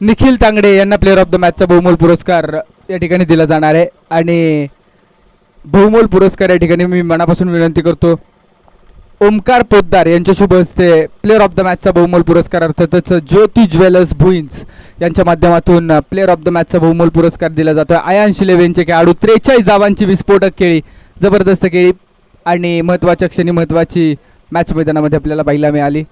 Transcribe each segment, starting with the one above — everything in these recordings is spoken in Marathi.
निखिल तांगडे यांना प्लेअर ऑफ द मॅचचा बहुमोल पुरस्कार या ठिकाणी दिला जाणार आहे आणि बहुमोल पुरस्कार या ठिकाणी मी मनापासून विनंती करतो ओमकार पोद्दार यांच्या शुभ हस्ते प्लेअर ऑफ द मॅचचा बहुमोल पुरस्कार अर्थातच ज्योती ज्वेलर्स भुईंज यांच्या माध्यमातून प्लेअर ऑफ द मॅचचा बहुमोल पुरस्कार दिला जातोय. आयांश इलेव्हनचे खेळाडू 43 धावांची विस्फोटक खेळी, जबरदस्त खेळी आणि महत्त्वाच्या क्षणी महत्त्वाची मॅच मैदानामध्ये आपल्याला पाहायला मिळाली.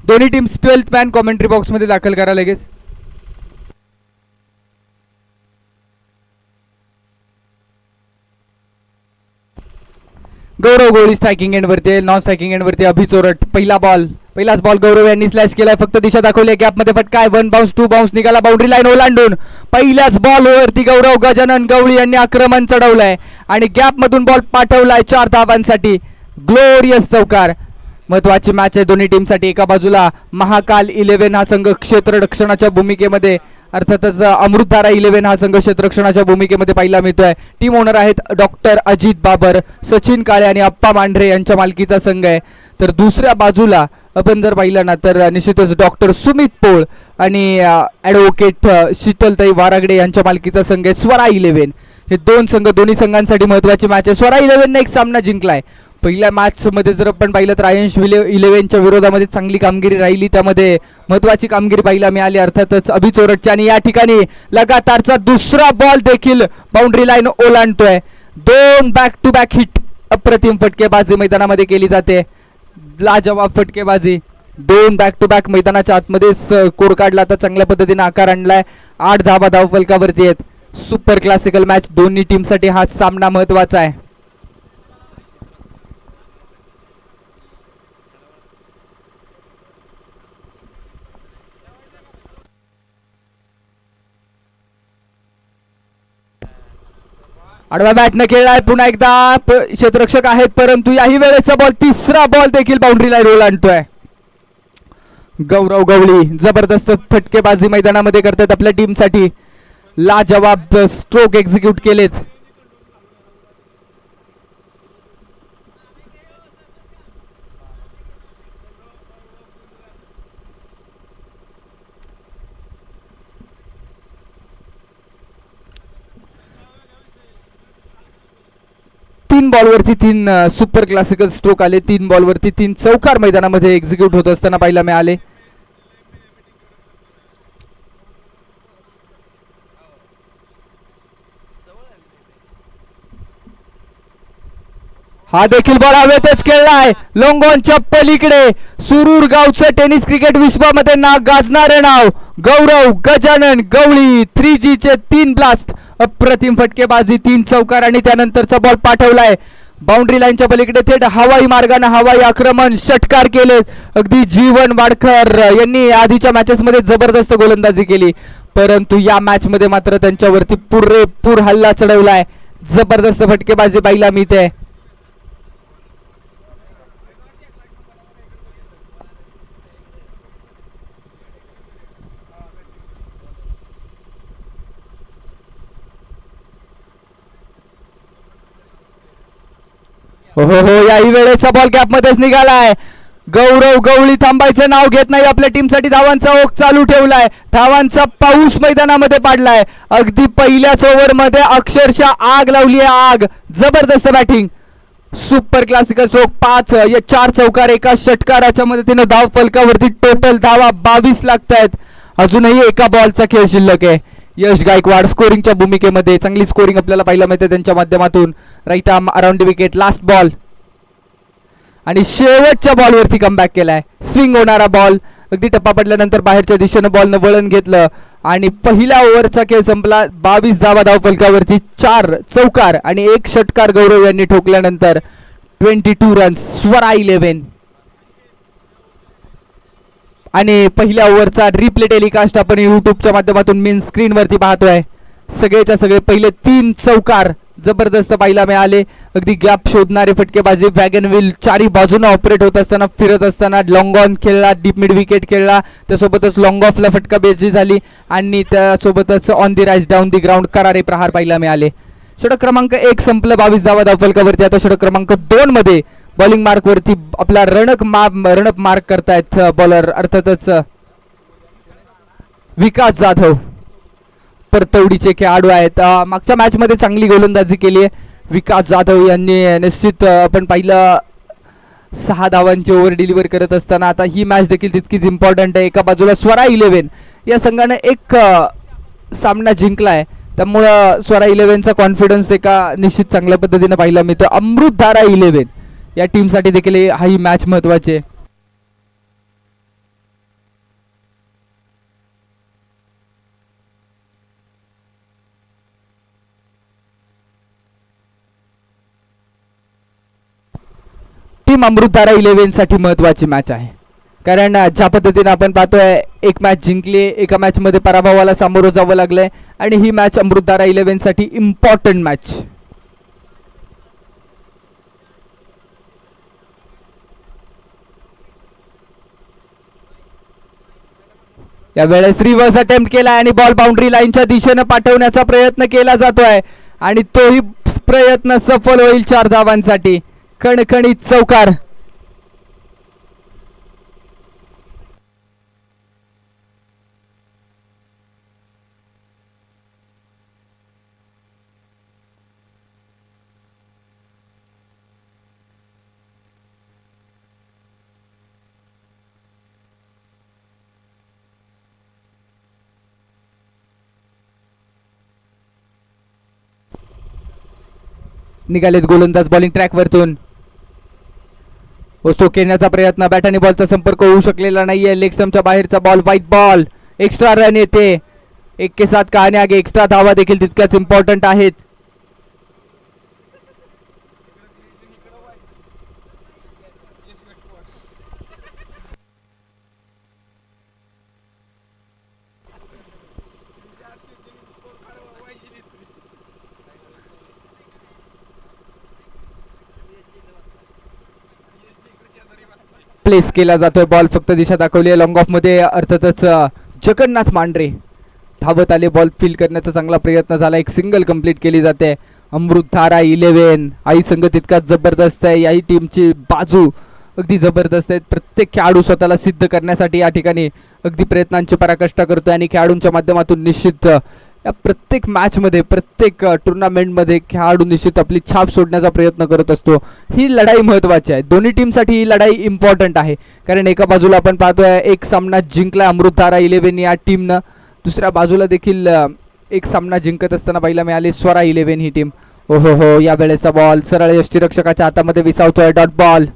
दोन्ही teams 12th man commentary box मध्ये दाखल करा लगेच. गौरव गवळी स्ट्रायकिंग एंड वरती, नॉन स्ट्रायकिंग एंड वरती अभि चोरट. पहिलाच बॉल गौरव यांनी स्लॅश केलाय, फक्त दिशा दाखवली, गॅप मध्ये फटका आहे. 1 बाउन्स 2 बाउन्स निघाला बाउंड्री लाईन ओलांडून. पहिल्याच बॉल वरती गौरव गजानन गवळी यांनी आक्रमण चढवलंय आणि गॅप मधून बॉल पाठवलाय 4 धावांसाठी. ग्लोरियस चौकार. महत्वाची मॅच आहे दोन्ही टीमसाठी. एका बाजूला महाकाल 11 हा संघ क्षेत्ररक्षणाच्या भूमिकेमध्ये, अर्थातच अमृतधारा 11 हा संघ क्षेत्ररक्षणाच्या भूमिकेमध्ये पाहायला मिळतोय. टीम ओनर आहेत डॉक्टर अजित बाबर, सचिन काळे आणि अप्पा मांढरे यांच्या मालकीचा संघ आहे. तर दुसऱ्या बाजूला आपण जर पाहिलं ना तर निश्चितच डॉक्टर सुमित पोळ आणि ॲडव्होकेट शीतलताई वारागडे यांच्या मालकीचा संघ आहे स्वरा 11. हे दोन्ही संघांसाठी महत्वाची मॅच आहे. स्वरा 11 ने एक सामना जिंकलाय. पहिल्या मॅच मध्ये जर आपण पाहिलं तर आयन्स 11च्या विरोधामध्ये चांगली कामगिरी राहिली, त्यामध्ये महत्वाची कामगिरी पाहायला मिळाली अर्थातच अभि चोरटची. आणि या ठिकाणी लगातारचा दुसरा बॉल देखील बाउंड्री लाईन ओलांडतोय. 2 बॅक टू बॅक हिट, अप्रतिम फटकेबाजी मैदानामध्ये केली जाते. लाजवाब फटकेबाजी, 2 बॅक टू बॅक मैदानाच्या आतमध्ये स्कोर काढला, आता चांगल्या पद्धतीने आकार आणलाय. 8 धावा धावफलकावरती आहेत. सुपर क्लासिकल मॅच दोन्ही टीमसाठी हा सामना महत्वाचा आहे. आडवा बॅटने खेळलाय, पुन्हा एकदा क्षेत्ररक्षक आहेत, परंतु याही वेळेचा बॉल, तिसरा बॉल देखील बाउंड्री लाईन ओलांडतोय. गौरव गवळी जबरदस्त फटकेबाजी मैदानामध्ये करतात आपल्या टीमसाठी. लाजवाब स्ट्रोक एक्झिक्यूट केलेत. तीन बॉलवरती 3 सुपर क्लासिकल स्ट्रोक आले. 3 बॉलवरती 3 चौकार मैदानामध्ये एक्झिक्यूट होत असताना पाहायला मिळाले. हा देखील बॉल हवेतच खेळलाय. लोंगोनच्या पलीकडे सुरूर गावचं टेनिस क्रिकेट विश्वामध्ये गाजणारे नाव गौरव गजानन गवळी. 3G चे 3 ब्लास्ट, अप्रतिम फटकेबाजी, 3 चौकार आणि त्यानंतरचा बॉल पाठवलाय बाउंड्री लाईनच्या पलीकडे. थेट हवाई मार्गाने हवाई आक्रमण, षटकार केले. अगदी जीवन वाडकर यांनी आधीच्या मॅचेस मध्ये जबरदस्त गोलंदाजी केली, परंतु या मॅच मध्ये मात्र त्यांच्यावरती पुरेपूर हल्ला चढवलाय. जबरदस्त फटकेबाजी पाहायला मिळते. हो याही वेळेचा बॉल गॅप मध्येच निघालाय. गौरव गवळी थांबायचं नाव घेत नाही. आपल्या टीमसाठी धावांचा ओघ चालू ठेवलाय. धावांचा पाऊस मैदानामध्ये पाडलाय. अगदी पहिल्याच ओव्हर मध्ये अक्षरशः आग लावली आहे, आग. जबरदस्त बॅटिंग. सुपर क्लासिकल स्ट्रोक 5 या 4 चौकार एका षटकाराच्या मदतीने धाव फलकावरती टोटल धावा 22 लागतायत. अजूनही एका बॉलचा खेळ शिल्लक आहे. यश गायकवाड स्कोरिंगच्या भूमिकेमध्ये चांगली स्कोरिंग आपल्याला पाहायला मिळते त्यांच्या माध्यमातून. Right arm around the wicket, last ball आणि शेवटच्या बॉलवरती कमबॅक केलाय. स्विंग होणारा बॉल, अगदी टप्पा पडल्यानंतर बाहेरच्या दिशेनं बॉलनं वळण घेतलं आणि पहिल्या ओव्हरचा खेळ संपला. 22 धावा धाव फलकावरती, 4 चौकार आणि 1 षटकार गौरव यांनी ठोकल्यानंतर 22 रन्स. स्वरा 11 आणि पहिल्या ओव्हरचा रिप्ले टेलिकास्ट आपण युट्यूबच्या माध्यमातून मेन स्क्रीन वरती पाहतोय. सगळेच्या सगळे पहिले 3 चौकार जबरदस्त पाहायला मिळाले. अगदी गॅप शोधणारे फटकेबाजी, वॅगन व्हील चारी बाजूने ऑपरेट होत असताना, फिरत असताना लॉंग ऑन खेळला, डीप मिड विकेट खेळला, त्यासोबतच लॉंग ऑफला फटकाबाजी झाली आणि त्यासोबतच on the rise down the ground करारे प्रहार पाहायला मिळाले. षटक क्रमांक 1 संपलं 22 धावा धावफलकावरती. आता षटक क्रमांक 2 मध्ये बॉलिंग मार्क वरती आपला रणप मार्क करतायत बॉलर, अर्थातच विकास जाधव परतवडीचे खेळाडू आहेत. मागच्या मॅच मध्ये चांगली गोलंदाजी केली आहे विकास जाधव यांनी. निश्चित आपण पाहिलं 6 धावांची ओव्हर डिलिव्हर करत असताना आता ही मॅच देखील तितकीच इम्पॉर्टंट आहे. एका बाजूला स्वरा 11 या संघाने एक सामना जिंकलाय, त्यामुळं स्वरा 11चा कॉन्फिडन्स एका निश्चित चांगल्या पद्धतीने पाहायला मिळतो. अमृतधारा 11 या टीमसाठी देखील ही मॅच महत्वाची आहे. टीम अमृतधारा 11 साठी महत्वाची मॅच आहे, कारण ज्या पद्धतीने आपण पाहतोय एक मॅच जिंकली, एका मॅच मध्ये पराभवाला सामोरं जावं लागलंय आणि ही मॅच अमृतधारा 11 साठी इम्पॉर्टंट मॅच. यावेळेस रिव्हर्स अटेम्प्ट केला आणि बॉल बाउंड्री लाईनच्या दिशेने पाठवण्याचा प्रयत्न केला जातोय आणि तोही प्रयत्न सफल होईल 4 धावांसाठी. खणखणीत चौकार. निघालेत गोलंदाज बॉलिंग ट्रॅक वरतून. स्ट्रोक खेळण्याचा प्रयत्न, बॅट आणि बॉलचा संपर्क होऊ शकलेला नाहीये. लेग स्टंपच्या बाहेरचा ball, white ball. Extra run येते. 1 के 7 कहाणी आगे. एक्स्ट्रा धावा देखील तितक्याच इम्पॉर्टंट आहेत. प्लेस केला जातोय बॉल, फक्त दिशा दाखवली आहे लॉंग ऑफ मध्ये. अर्थातच जगन्नाथ मांढरे धावत आले, बॉल फील करण्याचा चांगला प्रयत्न झाला, एक सिंगल कंप्लीट केली जाते. अमृतधारा 11 आई संघ तितकाच जबरदस्त आहे. याही टीमची बाजू अगदी जबरदस्त आहेत. प्रत्येक खेळाडू स्वतःला सिद्ध करण्यासाठी या ठिकाणी अगदी प्रयत्नांची पराकाष्ठा करतोय आणि खेळाडूंच्या माध्यमातून निश्चित या प्रत्येक मॅच मध्ये, प्रत्येक टुर्नामेंट मध्ये खेळाडू निश्चित आपली छाप सोडण्याचा प्रयत्न करत असतो. ही लढाई महत्वाची आहे, दोन्ही टीमसाठी ही लढाई इम्पॉर्टंट आहे, कारण एका बाजूला आपण पाहतोय एक सामना जिंकला अमृतधारा 11 या टीमनं, दुसऱ्या बाजूला देखील एक सामना जिंकत असताना पाहायला मिळाली स्वरा 11 ही टीम. ओहो हो, या वेळेचा बॉल सरळ यष्टीरक्षकाच्या हातामध्ये विसावतोय. Dot ball.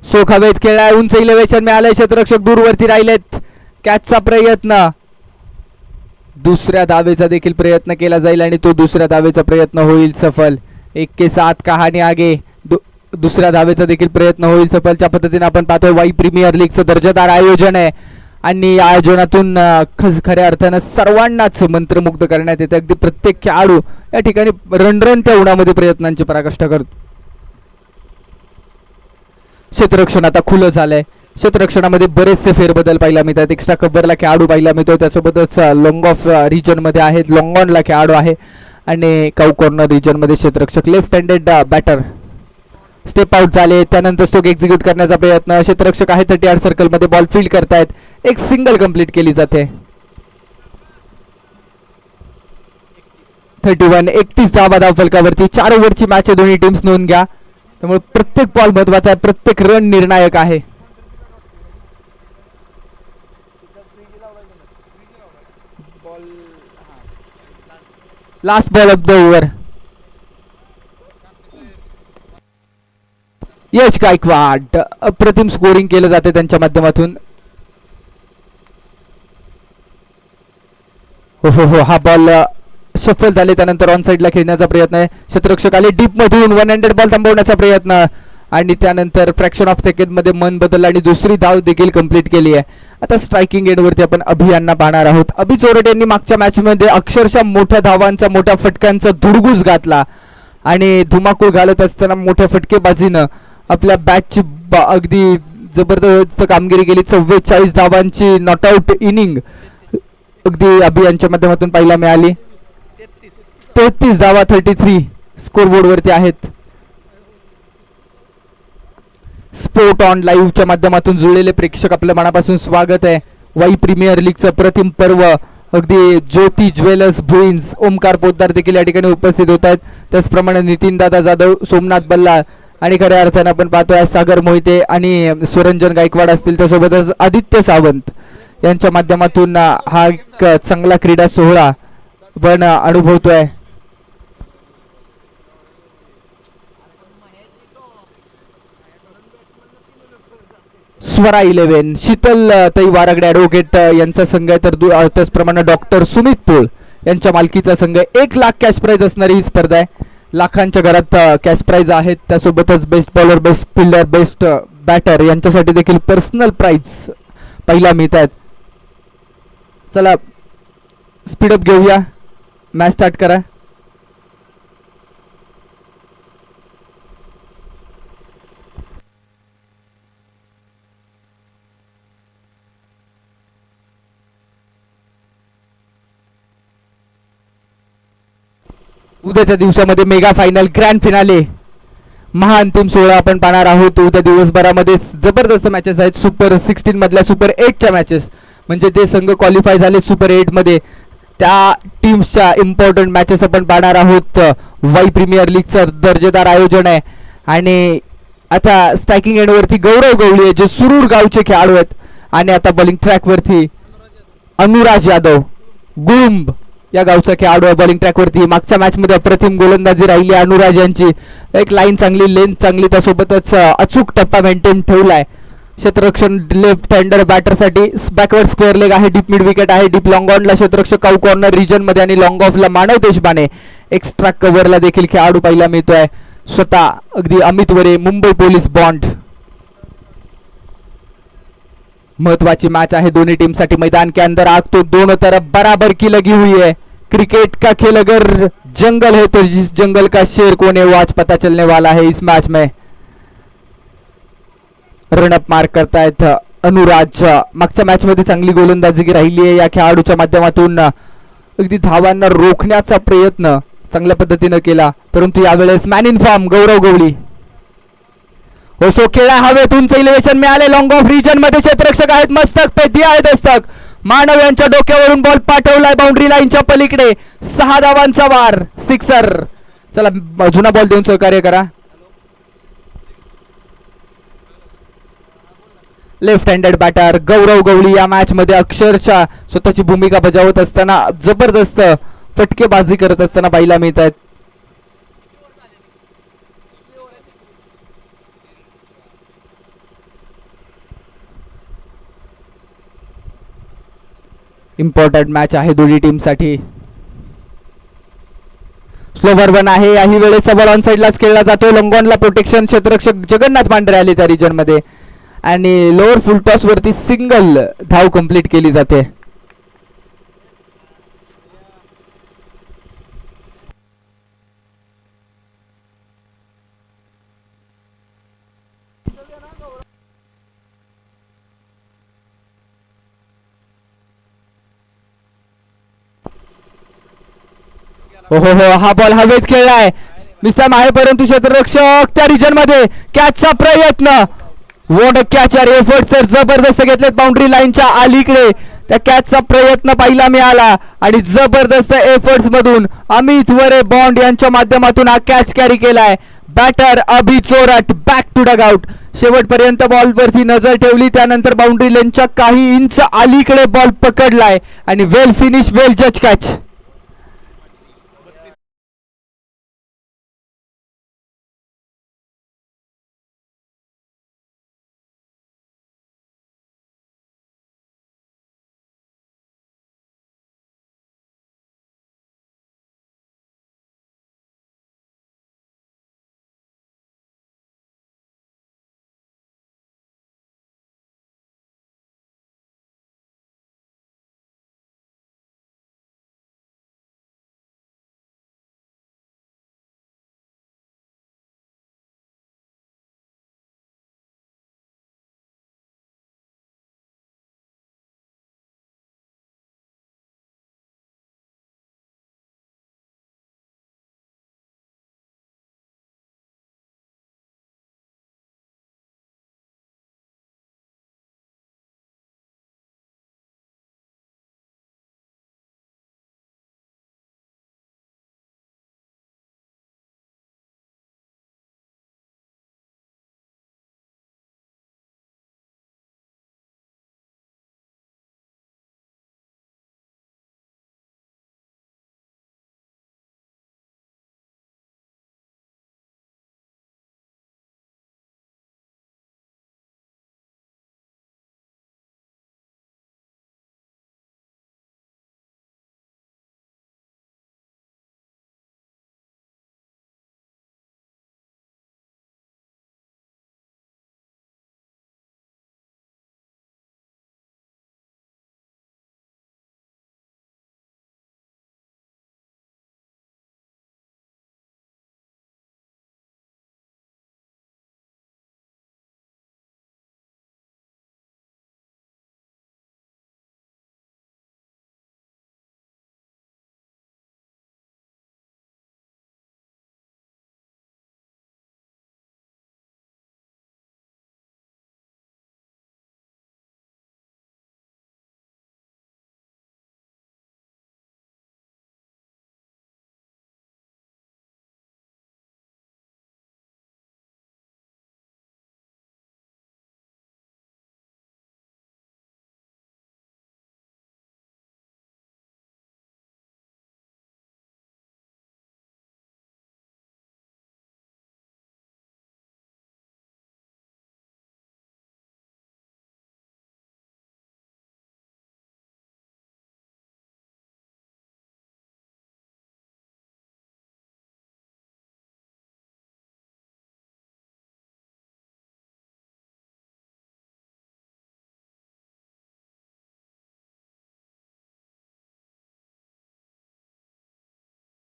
स्ट्रोक हवेत खेळलाय, उंच इलेव्हेशन मिळालंय, क्षेत्ररक्षक दूरवरती राहिलेत. कॅचचा प्रयत्न, दुसऱ्या धावेचा देखील प्रयत्न केला जाईल आणि तो दुसऱ्या धावेचा प्रयत्न होईल सफल. 1 के 7 कहाणी आगे. दुसऱ्या धावेचा देखील प्रयत्न होईल सफल. त्या पद्धतीने आपण पाहतोय वाई प्रीमियर लीगचं दर्जेदार आयोजन आहे आणि या आयोजनातून खऱ्या अर्थानं सर्वांनाच मंत्रमुग्ध करण्यात येते. अगदी प्रत्येक खेळाडू या ठिकाणी रणरणत्या उन्हामध्ये प्रयत्नांची पराकाष्ठा करतो. क्षेत्ररक्षण आता खुलं झालंय. क्षेत्ररक्षणामध्ये बरेचसे फेरबदल पाहायला मिळतात. एक्स्ट्रा कव्हरला खेळाडू पाहायला मिळतो. त्यासोबतच लॉंग ऑफ रिजन मध्ये आहेत, लॉंग ऑनला खेळाडू आहे आणि काऊ कॉर्नर रिजन मध्ये क्षेत्ररक्षक. Left handed batter step out झाले. त्यानंतर स्ट्रोक एक्झिक्यूट करण्याचा प्रयत्न. क्षेत्ररक्षक आहे 30 सर्कल मध्ये, बॉल फील्ड करतायत. एक सिंगल कंप्लीट केली जाते. 31 धावा धाव फलकावरती. 4 ओव्हरची मॅच आहे. दोन्ही टीम्स नोंद घ्या. त्यामुळे प्रत्येक बॉल महत्वाचा आहे, प्रत्येक रन निर्णायक आहे. Last ball of the over. Yash Gaikwad अप्रतिम स्कोरिंग केलं जाते त्यांच्या माध्यमातून. हो हो हो, हा बॉल सफल झाले. त्यानंतर ऑन साइडला खेळण्याचा प्रयत्न आहे. क्षेत्ररक्षक आले डीप मधून. 1 हँडेड बॉल थांबवण्याचा प्रयत्न आणि त्यानंतर फ्रॅक्शन ऑफ सेकंड मध्ये मन बदललं आणि दुसरी धाव देखील कंप्लीट केली आहे. आता स्ट्रायकिंग एंडवरती आपण अभि यांना पाहणार आहोत. अभि चोरट यांनी मागच्या मॅच मध्ये अक्षरशः मोठ्या धावांचा, मोठ्या फटक्यांचा धुडगूस घातला आणि धुमाकूळ घालत असताना मोठ्या फटकेबाजीनं आपल्या बॅटची अगदी जबरदस्त कामगिरी केली. 44 धावांची नॉट आउट इनिंग अगदी अभि यांच्या माध्यमातून पाहायला मिळाली. 33 धावा 33 स्कोरबोर्ड वरती आहेत. स्पोर्ट ऑन लाईव्हच्या माध्यमातून जुळलेले प्रेक्षक आपल्या मनापासून स्वागत आहे. वाई प्रीमियर लीगचं प्रथम पर्व अगदी ज्योती ज्वेलर्स भुईन्स ओमकार पोद्दार देखील या ठिकाणी उपस्थित होत आहेत. त्याचप्रमाणे नितीन दादा जाधव, सोमनाथ बल्लाळ आणि खऱ्या अर्थानं आपण पाहतोय सागर मोहिते आणि सुरंजन गायकवाड असतील. त्यासोबतच आदित्य सावंत यांच्या माध्यमातून हा एक चांगला क्रीडा सोहळा आपण अनुभवतोय. स्वरा 11 शीतल तई वारगडे ॲडव्होकेट यांचा संघ आहे. तर त्याचप्रमाणे डॉक्टर सुमित पोळ यांच्या मालकीचा संघ. 1 लाख कॅश प्राइज असणारी ही स्पर्धा आहे. लाखांच्या घरात कॅश प्राइज आहेत. त्यासोबतच best bowler, best fielder, best batter यांच्यासाठी देखील पर्सनल प्राइज पहिला मिळत आहेत. चला स्पीडअप घेऊया, मॅच स्टार्ट करा. उद्याच्या दिवसामध्ये मेगा फायनल, ग्रँड फिनाले, महाअंतिम सोहळा आपण पाहणार आहोत. उद्या दिवसभरामध्ये जबरदस्त मॅचेस आहेत. सुपर 16 मधल्या सुपर 8च्या मॅचेस, म्हणजे ते संघ क्वालिफाय झाले सुपर 8 मध्ये, त्या टीम्सच्या इम्पॉर्टंट मॅचेस आपण पाहणार आहोत. वाई प्रीमियर लीगचं दर्जेदार आयोजन आहे. आणि आता स्ट्रायकिंग एंडवरती गौरव गवळी जे सुरूर गावचे खेळाडू आहेत. आणि आता बॉलिंग ट्रॅकवरती अनुराज यादव गुळुंब या गावचा खेळाडू आहे बॉलिंग ट्रॅकवरती. मागच्या मॅच मध्ये अप्रतिम गोलंदाजी राहिली अनुराज यांची. एक लाईन चांगली, लेंथ चांगली, त्यासोबतच अचूक टप्पा मेंटेन ठेवलाय. क्षेत्ररक्षण लेफ्ट हँडर बॅटरसाठी बॅकवर्ड स्क्वेअर लेग आहे, डीप मिड विकेट आहे. डीप लॉंग ऑनला क्षेत्ररक्षक काऊ कॉर्नर रिजन मध्ये आणि लॉंग ऑफला मानव देशपांडे. एक्स्ट्रा कव्हरला देखील खेळाडू पाहायला मिळतोय. स्वतः अगदी अमित वरे, मुंबई पोलीस बॉन्ड. महत्वाची मॅच आहे दोनों टीम साठी. मैदान के अंदर आग तो दोनों तरफ बराबर की लगी हुई है. क्रिकेट का खेल अगर जंगल है तो जिस जंगल का शेर कौन है वो आज पता चलने वाला है इस मैच में. रनअप मार्क करतायत अनुराज. मागच्या मॅच मध्ये चांगली गोलंदाजी राहिली आहे या खेळाडूच्या माध्यमातून. अगदी धावांना रोखण्याचा प्रयत्न चांगल्या पद्धतीने केला, परंतु यावेळेस मॅन इन फॉर्म गौरव गवळी. हो सो खेळा हवेत, उंच इलेव्हेशन मिळाले. लॉंग ऑफ रिजन मध्ये क्षेत्ररक्षक आहेत. मस्तक पे दिया आहे दस्तक. मानव यांच्या डोक्यावरून बॉल पाठवलाय बाउंड्री लाईनच्या पलीकडे. 6 धावांचा वार, सिक्सर. चला जुना बॉल देऊन सहकार्य करा. लेफ्ट हँडेड बॅटर गौरव गवळी या मॅच मध्ये अक्षरशः स्वतःची भूमिका बजावत असताना जबरदस्त फटकेबाजी करत असताना पाहायला मिळत आहेत. इम्पॉर्टंट मॅच आहे दोन्ही टीम साठी. स्लोवर वन आहे. याही वेळेस बॉल ऑन साइडलाच खेळला जातो. लॉंगॉनला प्रोटेक्शन क्षेत्ररक्षक जगन्नाथ पांढरे आले त्या रिजन मध्ये आणि लोअर फुल टॉस वरती सिंगल धाव कंप्लीट केली जाते. हो हो हो, हा बॉल हवेत खेळलाय मिस्टर आहे, परंतु क्षेत्ररक्षक त्या रिजन मध्ये कॅचचा प्रयत्न. What a catcher effort sir, जबरदस्त घेतलेत बाउंड्री लाईनच्या अलीकडे. त्या कॅचचा प्रयत्न पाहिला मिळाला आणि जबरदस्त एफर्ट्स मधून अमित वरे बॉन्ड यांच्या माध्यमातून हा कॅच कॅरी केलाय. Batter Abhi Chorat back to dugout. शेवटपर्यंत बॉल वरती नजर ठेवली, त्यानंतर बाउंड्री लाईनच्या काही इंच अलीकडे बॉल पकडलाय आणि वेल फिनिश, वेल जज कॅच.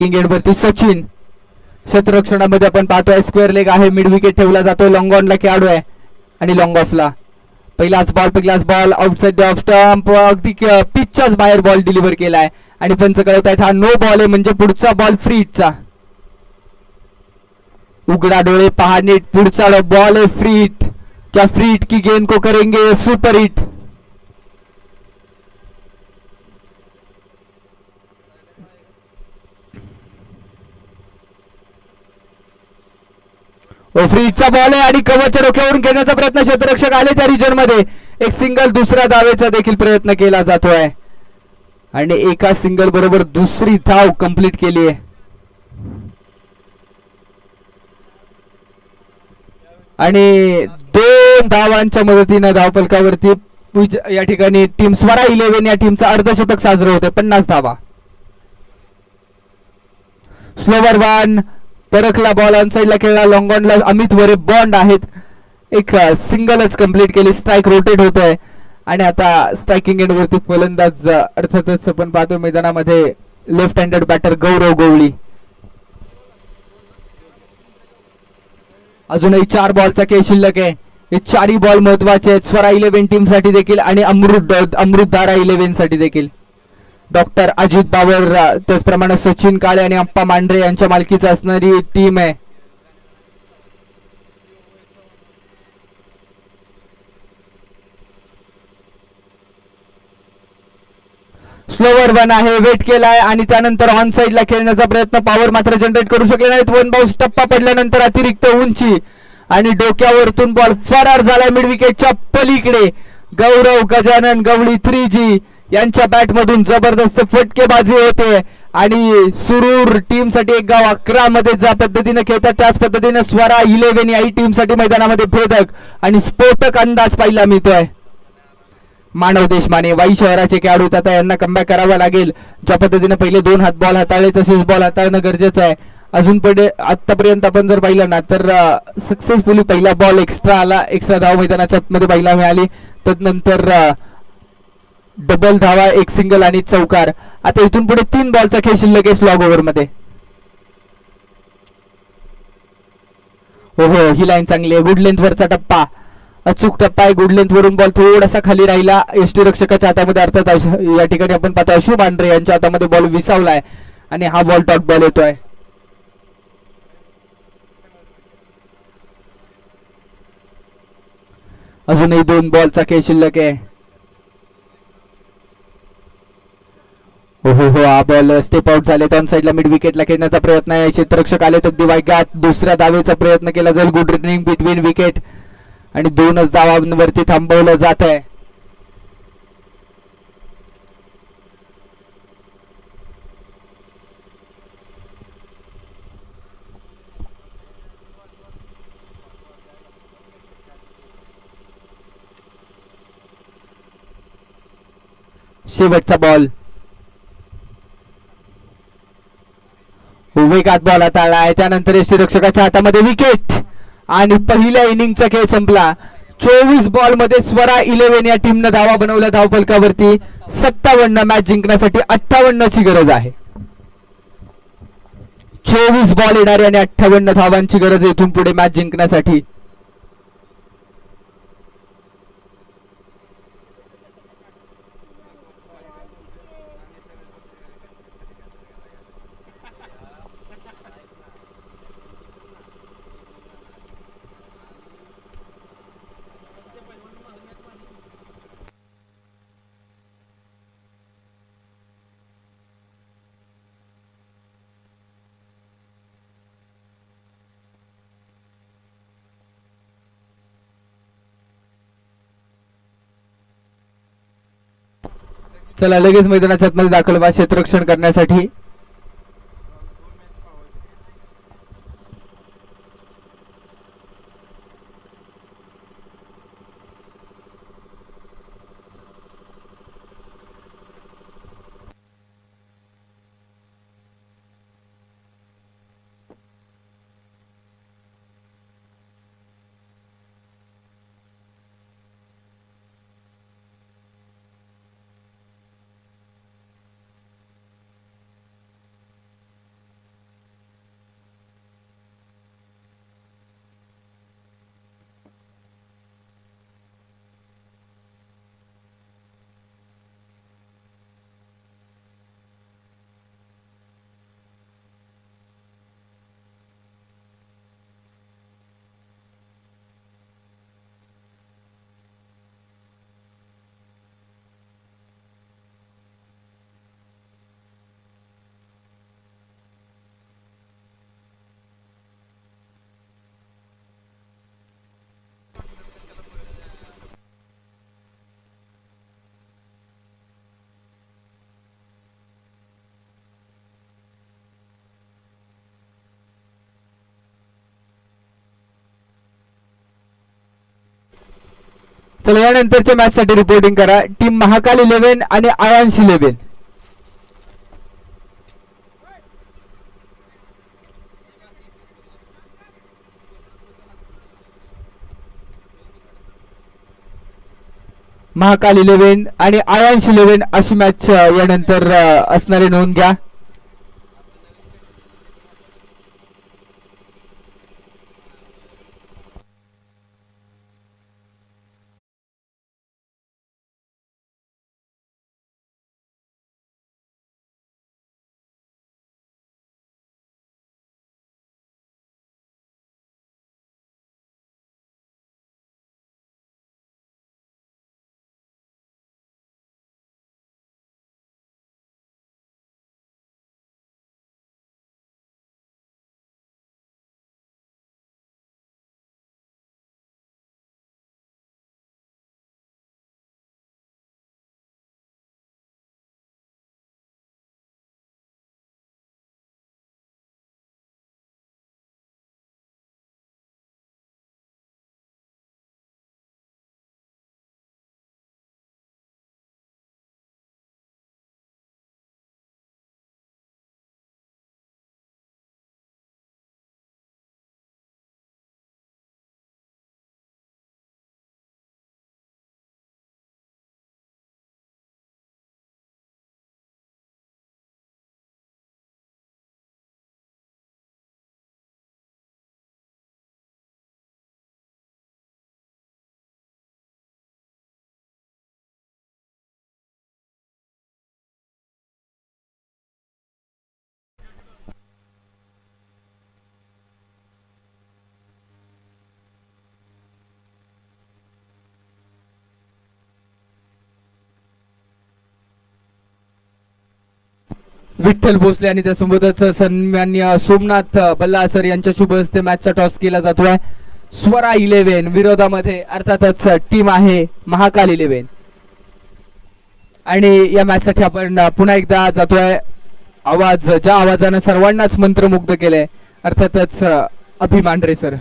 वरती सचिन. क्षेत्ररक्षणामध्ये आपण पाहतोय स्क्वेअर लेग आहे, मिड विकेट ठेवला जातोय, लॉंग ऑनला खेळाडू आहे आणि लॉंग ऑफला. पहिलाच ball outside the off stump, अगदी पिचच्याच बाहेर बॉल डिलिव्हर केलाय आणि पंच कळवत आहेत हा नो बॉल आहे, म्हणजे पुढचा बॉल फ्री हिटचा. उघडा डोळे पहा नीट, पुढचा बॉल आहे फ्री हिट. क्या फ्री हिट की गेंद को करेंगे सुपर हिट. फ्रीजचा बॉल आहे आणि कव्हरच्या डोक्यावरून खेळण्याचा प्रयत्न, क्षेत्ररक्षक आले त्या रिजन मध्ये. एक सिंगल, दुसऱ्या धावेचा देखील प्रयत्न केला जातोय आणि एका सिंगल बरोबर दुसरी धाव कंप्लीट केली आहे. आणि 2 धावांच्या मदतीने धावफलकावरती या ठिकाणी टीम स्वरा 11 या टीमचं अर्धशतक साजरं होतं. 50 धावा. स्लोवर वन, परखला बॉल ऑन साइडला खेळला, लॉंग ऑनला अमित वरे बॉन्ड आहेत. एक सिंगलच कंप्लीट केली. स्ट्राईक रोटेट होतोय आणि आता स्ट्रायकिंग एंड वरती फलंदाज अर्थातच आपण पाहतो मैदानामध्ये लेफ्ट हँडेड बॅटर गौरव गवळी. अजूनही 4 बॉलचा खेळ शिल्लक आहे. हे 4ही बॉल महत्वाचे आहेत स्वरा 11 टीम साठी देखील आणि अमृतधारा 11 साठी देखील. डॉक्टर अजित बाबर त्याचप्रमाणे सचिन काळे आणि अप्पा मांढरे यांच्या मालकीची असणारी टीम आहे. स्लोवर वन आहे, वेट केलाय आणि त्यानंतर ऑन साइडला खेळण्याचा प्रयत्न, पॉवर मात्र जनरेट करू शकले नाहीत. वन बाउन्स टप्पा पडल्यानंतर अतिरिक्त उंची आणि डोक्यावरतून बॉल फरार झाला मिड विकेटच्या पलीकडे. गौरव गजानन गवळी 3G यांच्या बॅटमधून जबरदस्त फटकेबाजी होते आणि सुरूर टीम साठी एक गाव 11 मध्ये ज्या पद्धतीने खेळतात त्याच पद्धतीने स्वरा 11 याही टीम साठी मैदानामध्ये भेदक आणि स्फोटक अंदाज पाहायला मिळतोय. मानव देशमाने वाई शहराचे खेळाडू आता यांना कमबॅक करावा लागेल. ज्या पद्धतीने पहिले 2 हात बॉल हाताळले तसेच बॉल हाताळणं गरजेचं आहे. अजून पुढे आतापर्यंत आपण जर पाहिलं ना तर सक्सेसफुली पहिला बॉल एक्स्ट्रा आला, एक्स्ट्रा धाव मैदानाच्या मध्ये पाहायला मिळाली. त्यानंतर डबल धावा, एक सिंगल आणि चौकार. आता इथून पुढे 3 बॉलचा खेळ शिल्लक आहे स्लॉग ओव्हर मध्ये. हो हो, ही लाईन चांगली आहे. गुड लेंथ वरचा टप्पा, अचूक टप्पा आहे. गुड लेंथ वरून बॉल थोडासा खाली राहिला एसटी रक्षकाच्या हातामध्ये, अर्थात या ठिकाणी आपण पाहतो अशु मांढरे यांच्या हातामध्ये बॉल विसावलाय आणि हा बॉल डॉट बॉल येतोय. अजूनही 2 बॉलचा खेळ शिल्लक आहे. हो हो हो, हा बॉल स्टेप आउट झाले. ऑन साइडला मिड विकेटला खेळण्याचा प्रयत्न आहे. क्षेत्ररक्षक आले तर दिवायगात दुसऱ्या धावेचा प्रयत्न केला जाईल. गुड रनिंग बिटवीन विकेट आणि 2च धावांवरती थांबवलं जात आहे. शेवटचा बॉल, वेगात बॉल हाताळला आहे. त्यानंतर यष्टीरक्षकाच्या हातामध्ये विकेट आणि पहिल्या इनिंगचा खेळ संपला. 24 बॉल मध्ये स्वरा 11 या टीमनं धावा बनवल्या धावफलकावरती. 57 मॅच जिंकण्यासाठी 58 ची गरज आहे. 24 बॉल येणारे आणि 58 धावांची गरज आहे इथून पुढे मॅच जिंकण्यासाठी. चला लगेच मैदानाच्या आतमध्ये दाखल व्हा क्षेत्ररक्षण करण्यासाठी. चला यानंतरच्या मॅच साठी रिपोर्टिंग करा. टीम महाकाल 11 आणि आयांश 11. महाकाल 11 आणि आयांश 11 अशी मॅच यानंतर असणारे नोंद घ्या. विठ्ठल भोसले आणि त्यासोबतच सन्मान्य सोमनाथ बल्ला सर यांच्या शुभ हस्ते मॅचचा टॉस केला जातोय. स्वरा 11 विरोधामध्ये अर्थातच टीम आहे महाकाल 11 आणि या मॅच साठी आपण पुन्हा एकदा जातोय. आवाज ज्या आवाजानं सर्वांनाच मंत्रमुग्ध केलंय अर्थातच अभिमांढरे सर.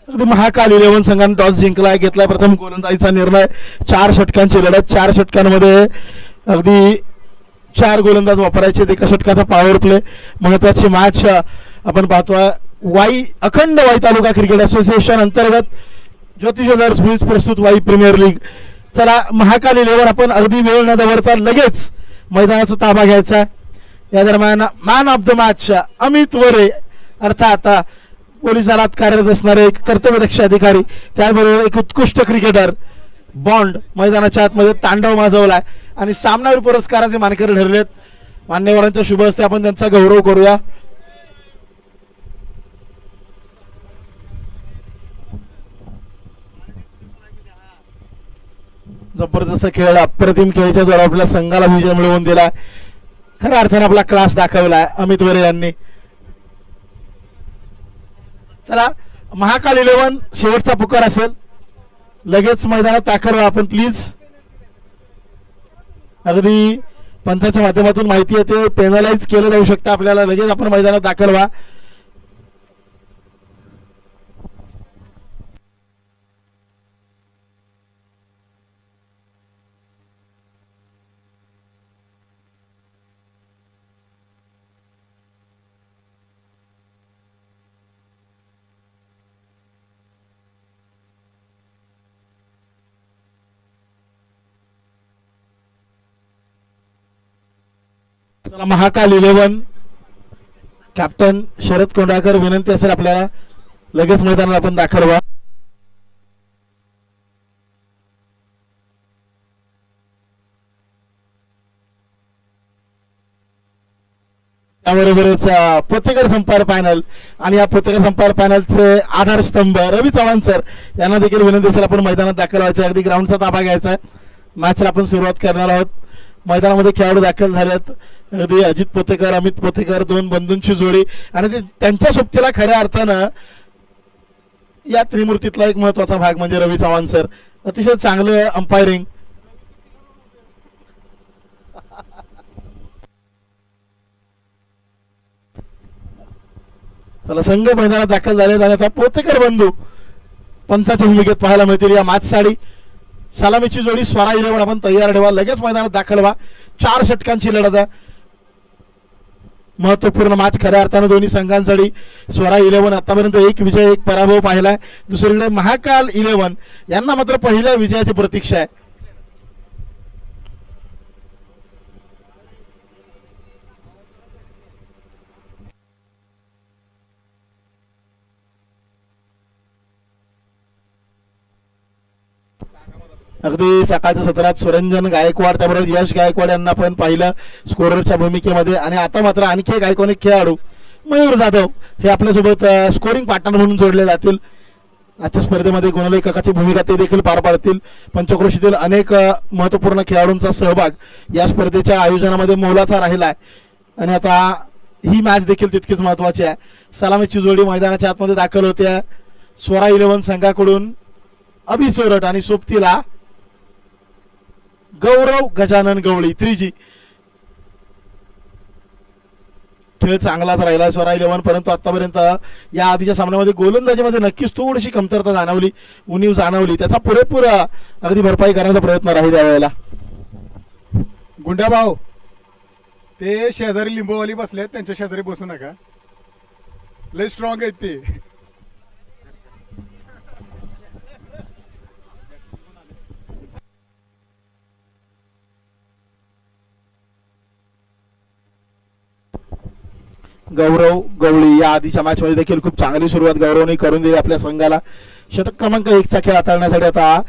अगदी महाकाल 11 संघाने टॉस जिंकलाय, घेतलाय प्रथम गोलंदाजीचा निर्णय. 4 षटकांची लढत, 4 षटकांमध्ये अगदी 4 गोलंदाज वापरायचे, एका षटकाचा पॉवर प्ले. महत्वाची मॅच आपण पाहतोय. अखंड वाई तालुका क्रिकेट असोसिएशन अंतर्गत ज्योतिष ज्वेलर्स वीज प्रस्तुत वाई प्रीमियर लीग. चला महाकाल 11 आपण अगदी वेळ न दवडता लगेच मैदानाचा ताबा घ्यायचा. या दरम्यान man of the match Amit वरे अर्थात पोलीस दलात कार्यरत असणारे एक कर्तव्यदक्ष अधिकारी, त्याबरोबर एक उत्कृष्ट क्रिकेटर बॉन्ड मैदानाच्या आतमध्ये तांडव माजवलाय आणि सामनावीर पुरस्काराचे मानकरी ठरलेत. मान्यवरांच्या शुभ हस्ते आपण त्यांचा गौरव करूया. जबरदस्त खेळ, अप्रतिम खेळाच्या जोरावर आपल्या संघाला विजय मिळवून दिला. खऱ्या अर्थाने आपला क्लास दाखवलाय अमित वरे यांनी. चला महाकाल 11 शेवटचा पुकार असेल, लगेच मैदानात दाखल व्हा आपण प्लीज. अगदी पंथाच्या माध्यमातून माहिती येते पेनलाइज केलं जाऊ शकतं आपल्याला, लगेच आपण मैदानात दाखल व्हा. चला महाकाल 11 कॅप्टन शरद कोंडाकर, विनंती असेल आपल्याला लगेच मैदानात आपण दाखल व्हा. त्याबरोबरच पत्रकार संपर्क पॅनल आणि या पत्रकार संपर्क पॅनलचे आधारस्तंभ रवी चव्हाण सर यांना देखील विनंती असेल आपण मैदानात दाखल व्हायचं. अगदी ग्राउंडचा ताबा घ्यायचा आहे. मॅचला आपण सुरुवात करणार आहोत. मैदानामध्ये खेळाडू दाखल झालेत. अगदी अजित पोतेकर, अमित पोतेकर, 2 बंधूंची जोडी आणि त्यांच्या सोबतीला खऱ्या अर्थानं या त्रिमूर्तीतला एक महत्वाचा भाग म्हणजे रवी चव्हाण सर. अतिशय चांगलं अंपायरिंग. चला संघ मैदानात दाखल झाले आणि आता पोतेकर बंधू पंथाच्या भूमिकेत पाहायला मिळतील या मॅच साठी. सलामीची जोडी स्वरा 11 आपण तयार ठेवा, लगेच मैदानात दाखल व्हा. 4 षटकांची लढत आहे, महत्वपूर्ण मॅच खऱ्या अर्थानं दोन्ही संघांसाठी. स्वरा 11 आतापर्यंत 1 विजय 1 पराभव पाहिलाय. दुसरीकडे महाकाल 11 यांना मात्र पहिल्या विजयाची प्रतीक्षा आहे. अगदी सकाळच्या सत्रात सुरंजन गायकवाड त्याबरोबर यश गायकवाड यांना पण पाहिलं स्कोररच्या भूमिकेमध्ये आणि आता मात्र आणखी एक आयकॉनिक खेळाडू मयूर जाधव हे आपल्यासोबत स्कोरिंग पार्टनर म्हणून जोडले जातील. आजच्या स्पर्धेमध्ये गुणलेखकाची भूमिका ते देखील पार पाडतील. पंचक्रोशीतील अनेक महत्वपूर्ण खेळाडूंचा सहभाग या स्पर्धेच्या आयोजनामध्ये मोलाचा राहिला आहे आणि आता ही मॅच देखील तितकीच महत्वाची आहे. सलामीची जोडी मैदानाच्या आतमध्ये दाखल होते. स्वरा 11 संघाकडून अभि सोरट आणि सोबतीला गौरव गजानन गवळी 3G. खेळ चांगलाच राहिला स्वरा 11 परंतु आतापर्यंत या आधीच्या सामन्यामध्ये गोलंदाजीमध्ये नक्कीच थोडीशी कमतरता जाणवली, उणीव जाणवली. त्याचा पुरेपूर अगदी भरपाई करण्याचा प्रयत्न राहील यावेळेला. गुंडाभाऊ ते शेजारी लिंबूवाली बसले, त्यांच्या शेजारी बसू नका, लय स्ट्रॉंग आहेत ते. गौरव गवळी या आधीच्या मॅच मध्ये देखील खूप चांगली सुरुवात गौरवने करून दिली आपल्या संघाला. षटक क्रमांक 1चा खेळ हाताळण्यासाठी आता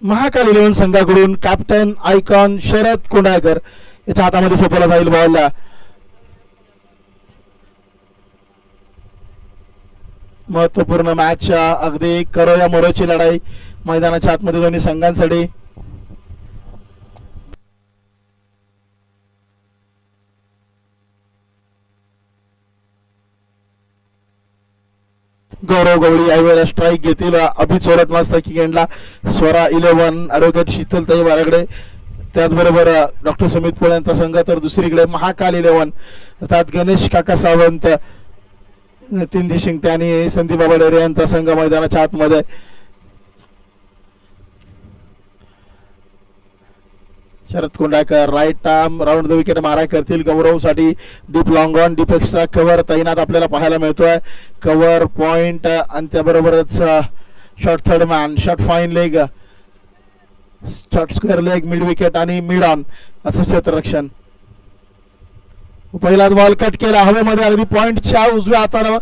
महाकाल 11 संघाकडून कॅप्टन आयकॉन शरद कोंडाळकर याच्या हातामध्ये सोपवला जाईल बॉलला. महत्वपूर्ण मॅच अगदी करो या मरोची लढाई मैदानाच्या आतमध्ये दोन्ही संघांसाठी. गौरव गवळी यावेळेला स्ट्राईक घेतील. अभि चोरट मस्त किकेंडला स्वरा 11 ॲडव्होकेट शीतलताई वारगडे त्याचबरोबर डॉक्टर सुमित पोळ यांचा संघ, तर दुसरीकडे महाकाल 11 अर्थात गणेश काका सावंत, नितीन शिंगटे आणि संदीप बाबा डेरे यांचा संघ मैदानाच्या आतमध्ये. Sharad Kondalkar right arm round the wicket मारा करतील. गौरवसाठी deep long on deep extra cover तैनात आपल्याला पाहायला मिळतोय. कव्हर पॉइंट आणि त्याबरोबरच short third man, short fine leg, short square leg, mid wicket आणि मिड ऑन असं क्षेत्ररक्षण. पहिलाच बॉल कट केला हवेमध्ये अगदी पॉइंटच्या उजव्या हाताला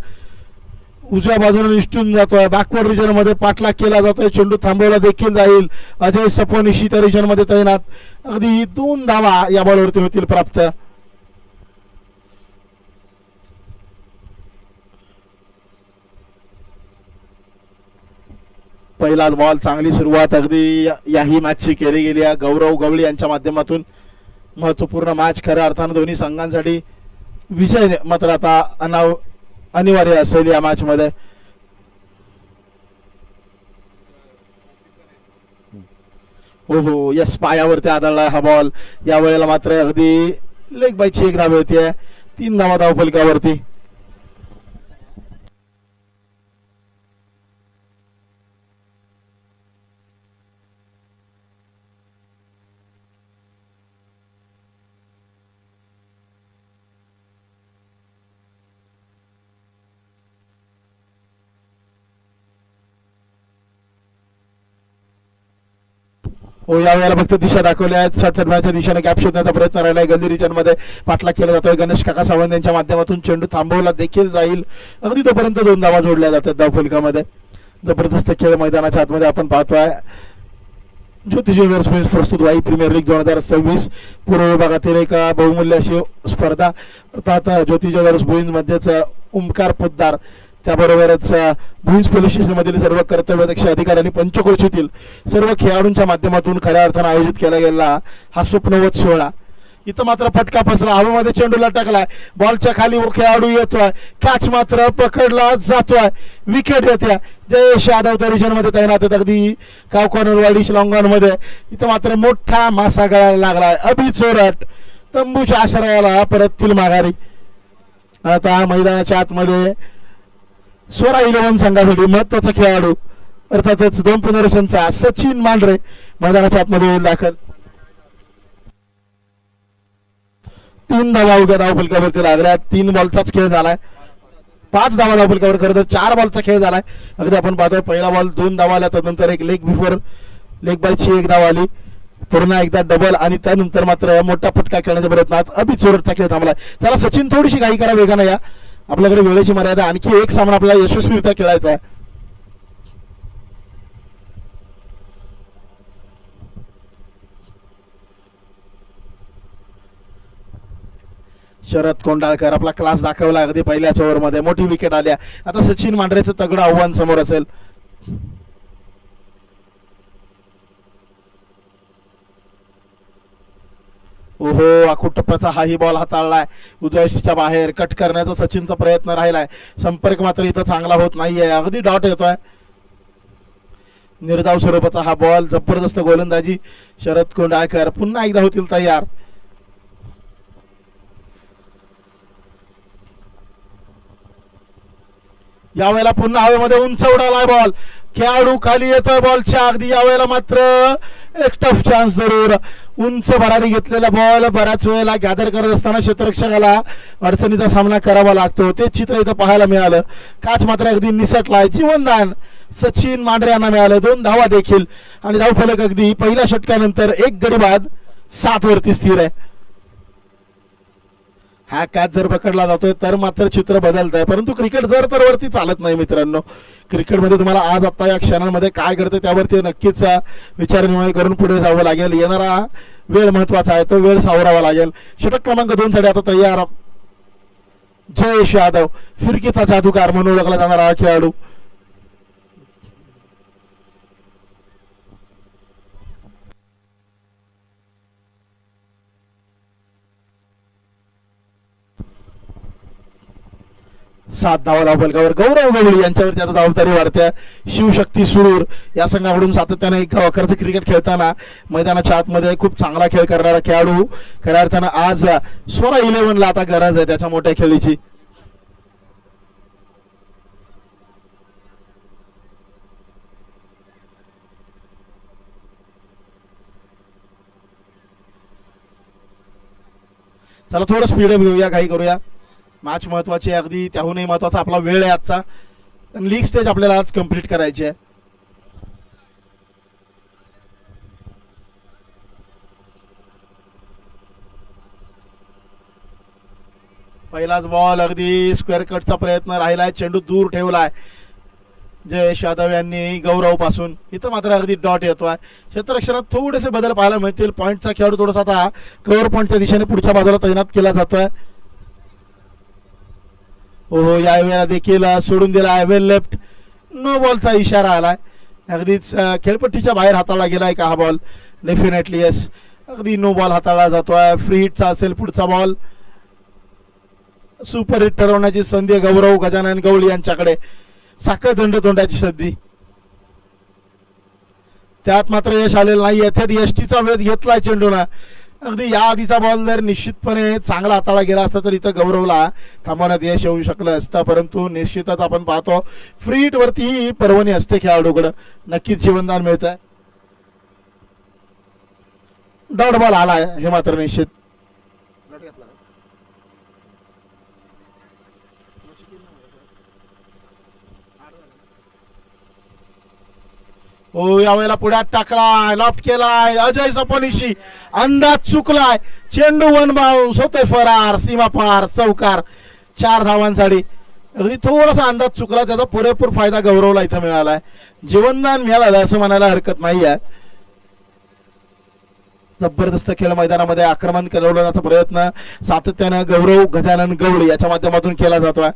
उजव्या बाजूने निष्ठून जातोय. बॅकवर्ड रिजन मध्ये पाठलाग केला जातोय. चेंडू थांबवला देखील जाईल. अजय सपोनिशी त्या रिजन मध्ये तैनात. अगदी 2 धावा या बॉलवरती होतील प्राप्त. पहिलाच बॉल चांगली सुरुवात अगदी याही मॅचची केली गेली आहे गौरव गवळी यांच्या माध्यमातून. महत्वपूर्ण मॅच खऱ्या अर्थानं दोन्ही संघांसाठी विजय मात्र आता अनिवार्य असेल या मॅच मध्ये. हो हो यस पायावरती आदळला हा बॉल. या वेळेला मात्र अगदी लेग बायची 1 धाव होती. 3 धावा धावफलकावरती. हो या वेळेला फक्त दिशा दाखवल्या आहेत. शॉर्ट मॅचच्या दिशेने गॅप शोधण्याचा प्रयत्न राहिला आहे. गल्ली रिजन मध्ये पाठलाग केला जातोय. गणेश काका सावंत यांच्या माध्यमातून चेंडू थांबवला देखील जाईल. अगदी तोपर्यंत 2 धावा जोडल्या जातात धावफलकामध्ये. जबरदस्त खेळ मैदानाच्या आतमध्ये आपण पाहतोय. ज्योती ज्वेलर्स प्रस्तुत वाई प्रीमियर लीग 2026 पूर्व विभागातील एक बहुमूल्य अशी स्पर्धा अर्थात ज्योती ज्वेलर्स भुईंज मध्येच ओमकार पोद्दार त्याबरोबरच भुईंज पोलीस स्टेशन मधील सर्व कर्तव्यदक्ष अधिकारी आणि पंचक्रोशीतील सर्व खेळाडूंच्या माध्यमातून खऱ्या अर्थानं आयोजित केला गेला हा स्वप्नवत सोहळा. इथं मात्र फटका फसला. हवेमध्ये चेंडू लटकलाय. बॉलच्या खाली खेळाडू येतोय. कॅच मात्र पकडला जातोय. विकेट येते. जयेश यादव त्या रिजन मध्ये तैनात आहेत. अगदी कावकॉनरवाडी शिलाँगॉन मध्ये. इथं मात्र मोठा मासा गळायला लागलाय. अभि चोरट तंबूच्या आश्रयाला परततील माघारी. आता मैदानाच्या आतमध्ये स्वरा 11 संघासाठी महत्वाचा खेळाडू अर्थातच 2 पुनर्वसनचा सचिन मांढरे मैदानाच्या आतमध्ये दाखल. 3 धावा उद्या धावफलकावरती लागल्या. 3 बॉलचाच खेळ झालाय. 5 धावा धावफलकावर खरं तर 4 बॉलचा खेळ झालाय. अगदी आपण पाहतोय पहिला बॉल 2 धावा आल्या. त्यानंतर एक लेग बिफोर लेग बायची 1 धाव आली. पुन्हा एकदा डबल आणि त्यानंतर मात्र मोठा फटका खेळण्याच्या प्रयत्नात अभि चोरटचा खेळ थांबलाय. चला सचिन थोडीशी घाई करा वेगानं या. आपल्याकडे वेळेची मर्यादा. आणखी एक सामना आपल्याला यशस्वीरित्या खेळायचा आहे. शरद कोंडाळकर आपला क्लास दाखवला अगदी पहिल्याच ओव्हर मध्ये. मोठी विकेट आल्या. आता सचिन मांढरेचं तगडं आव्हान समोर असेल. ओहो आखुटप्पाचा हाही बॉल हाताळलाय. उजव्याच्या बाहेर कट करण्याचा सचिनचा प्रयत्न राहिलाय. संपर्क मात्र इथं चांगला होत नाहीये. अगदी डॉट येतोय. निर्धाव स्वरूपाचा हा बॉल. जबरदस्त गोलंदाजी शरद कोंडाळकर पुन्हा एकदा होतील तयार. यावेळेला पुन्हा हवेमध्ये उंच उडालाय बॉल. खेळाडू खाली येतोय बॉलच्या अगदी. यावेळेला मात्र एक टफ चान्स जरूर. उंच भरारी घेतलेला बॉल बऱ्याच वेळेला गॅदर करत असताना क्षेत्ररक्षकाला अडचणीचा सामना करावा लागतो. ते चित्र इथं पाहायला मिळालं. काच मात्र अगदी निसटलाय. जीवनदान सचिन मांढरे यांना मिळालं. 2 धावा देखील आणि धावफलक अगदी पहिल्या षटकानंतर 1 गडी बाद 7 वरती स्थिर आहे. हा कॅच जर पकडला जातोय तर मात्र चित्र बदलत आहे, परंतु क्रिकेट जर तर वरती चालत नाही मित्रांनो. क्रिकेटमध्ये तुम्हाला आज आता या क्षणांमध्ये काय घडतं त्यावरती नक्कीच विचारविनिमय करून पुढे जावं लागेल. येणारा वेळ महत्वाचा आहे, तो वेळ सावरावा लागेल. षटक क्रमांक 2 साठी आता तयार जयेश यादव, फिरकीचा जादूगार म्हणून ओळखला जाणारा हा खेळाडू. सात धावा धावफलकावर गौरव गवळी यांच्यावरती आता जबाबदारी वाढते. शिवशक्ती सुरूर या संघाकडून सातत्याने एक अकराचं क्रिकेट खेळताना मैदानाच्या आतमध्ये खूप चांगला खेळ करणारा खेळाडू. खऱ्या अर्थानं आज सोळा 11ला आता गरज आहे त्याच्या मोठ्या खेळीची. चला थोडं स्पीडअप घेऊया, काही करूया. मॅच महत्वाची आहे, अगदी त्याहूनही महत्वाचा आपला वेळ आहे आजचा. लीग स्टेज आपल्याला आज कंप्लीट करायची आहे. पहिलाच बॉल अगदी स्क्वेअर कटचा प्रयत्न राहिलाय, चेंडू दूर ठेवलाय जयेश यादव यांनी गौरव पासून. इथं मात्र अगदी डॉट येतोय. क्षेत्ररक्षणात थोडेसे बदल पाहायला मिळतील. पॉईंटचा खेळाडू थोडासा आता कव्हर पॉईंटच्या दिशेने पुढच्या बाजूला तैनात केला जातोय. हो यावेळेला देखील सोडून दिला आहे वेल लेफ्ट. नो बॉलचा इशारा आलाय. अगदीच खेळपट्टीच्या बाहेर हाताळला गेलाय का हा बॉल? डेफिनेटली येस, अगदी नो बॉल हाताळला जातोय. फ्री हिटचा असेल पुढचा बॉल. सुपर हिट ठरवण्याची संधी गौरव गजानन गवळी यांच्याकडे. साखर दंड तोंडाची संधी, त्यात मात्र यश आलेलं नाही. येथे यष्टीचा वेध घेतलाय चेंडूना. अगदी या आधीचा बॉल जर निश्चितपणे चांगला हाताळला गेला असता तर इथं गौरवला थांबवण्यात यश येऊ शकलं असतं, परंतु निश्चितच आपण पाहतो फ्री हिट वरती पर्वणी असते खेळाडूकडं. नक्कीच जीवनदान मिळत आहे. डॉट बॉल आलाय हे मात्र निश्चित. हो यावेळेला पुढ्यात टाकलाय, लॉफ्ट केलाय अजय सपोनिशी. अंदाज चुकलाय, चेंडू वन बाउन्स होतोय फरार, सीमा पार, चौकार 4 धावांसाठी. अगदी थोडासा अंदाज चुकला, त्याचा पुरेपूर फायदा गौरवला इथं मिळालाय. जीवनदान मिळालं असं म्हणायला हरकत नाही आहे. जबरदस्त खेळ मैदानामध्ये आक्रमण करवण्याचा प्रयत्न सातत्यानं गौरव गजानन गवळी याच्या माध्यमातून केला जातोय.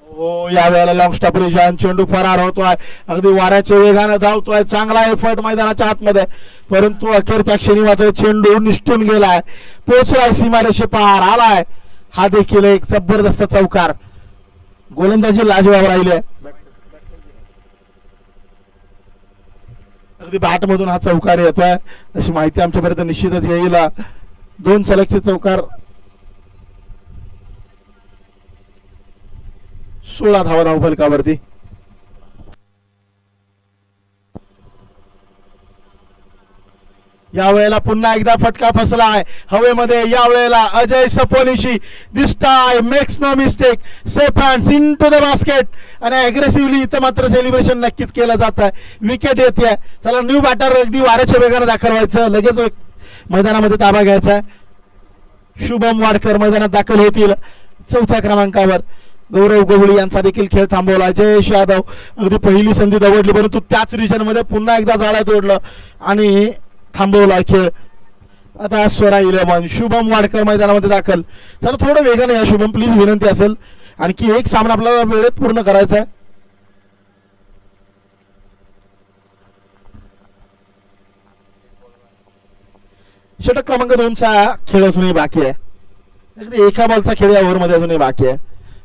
हो या वेळेला लॉंग स्टॉपर चेंडू फरार होतोय. अगदी वाऱ्याच्या वेगानं धावतोय. चांगला एफर्ट मैदानाच्या आतमध्ये, परंतु अखेरच्या क्षणी मात्र चेंडू निष्ठून गेलाय. पोचलाय सीमारेषे पार आलाय. हा देखील एक जबरदस्त चौकार. गोलंदाजी लाजवाब राहिली आहे. अगदी बॅट मधून हा चौकार येतोय अशी माहिती आमच्यापर्यंत निश्चितच येईल. 2 सलगचे चौकार, 16 धावा धावफलकावरती. यावेळेला पुन्हा एकदा फटका फसलाय हवेमध्ये. यावेळेला अजय सपोनिशी दिसताय, makes no mistake, safe hands into the basket. आणि अग्रेसिव्हली इथं मात्र सेलिब्रेशन नक्कीच केलं जात आहे. विकेट येते. त्याला न्यू बॅटर अगदी वाऱ्याच्या वेगाने दाखल व्हायचं, लगेच मैदानामध्ये ताबा घ्यायचा. शुभम वाडकर मैदानात दाखल होतील 4थ्या क्रमांकावर. गौरव गवळी यांचा देखील खेळ थांबवला. जयेश यादव अगदी पहिली संधी दवडली, परंतु त्याच रिजन मध्ये पुन्हा एकदा जाळ्यात ओढलं आणि थांबवला खेळ. आता स्वरा 11 शुभम वाडकर मैदानामध्ये दाखल. चला थोडं वेगाने या शुभम, प्लीज विनंती असेल. आणखी एक सामना आपल्याला वेळेत पूर्ण करायचा आहे. षटक क्रमांक 2चा खेळ अजूनही बाकी आहे. अगदी एका बॉलचा खेळ या ओव्हरमध्ये अजूनही बाकी आहे.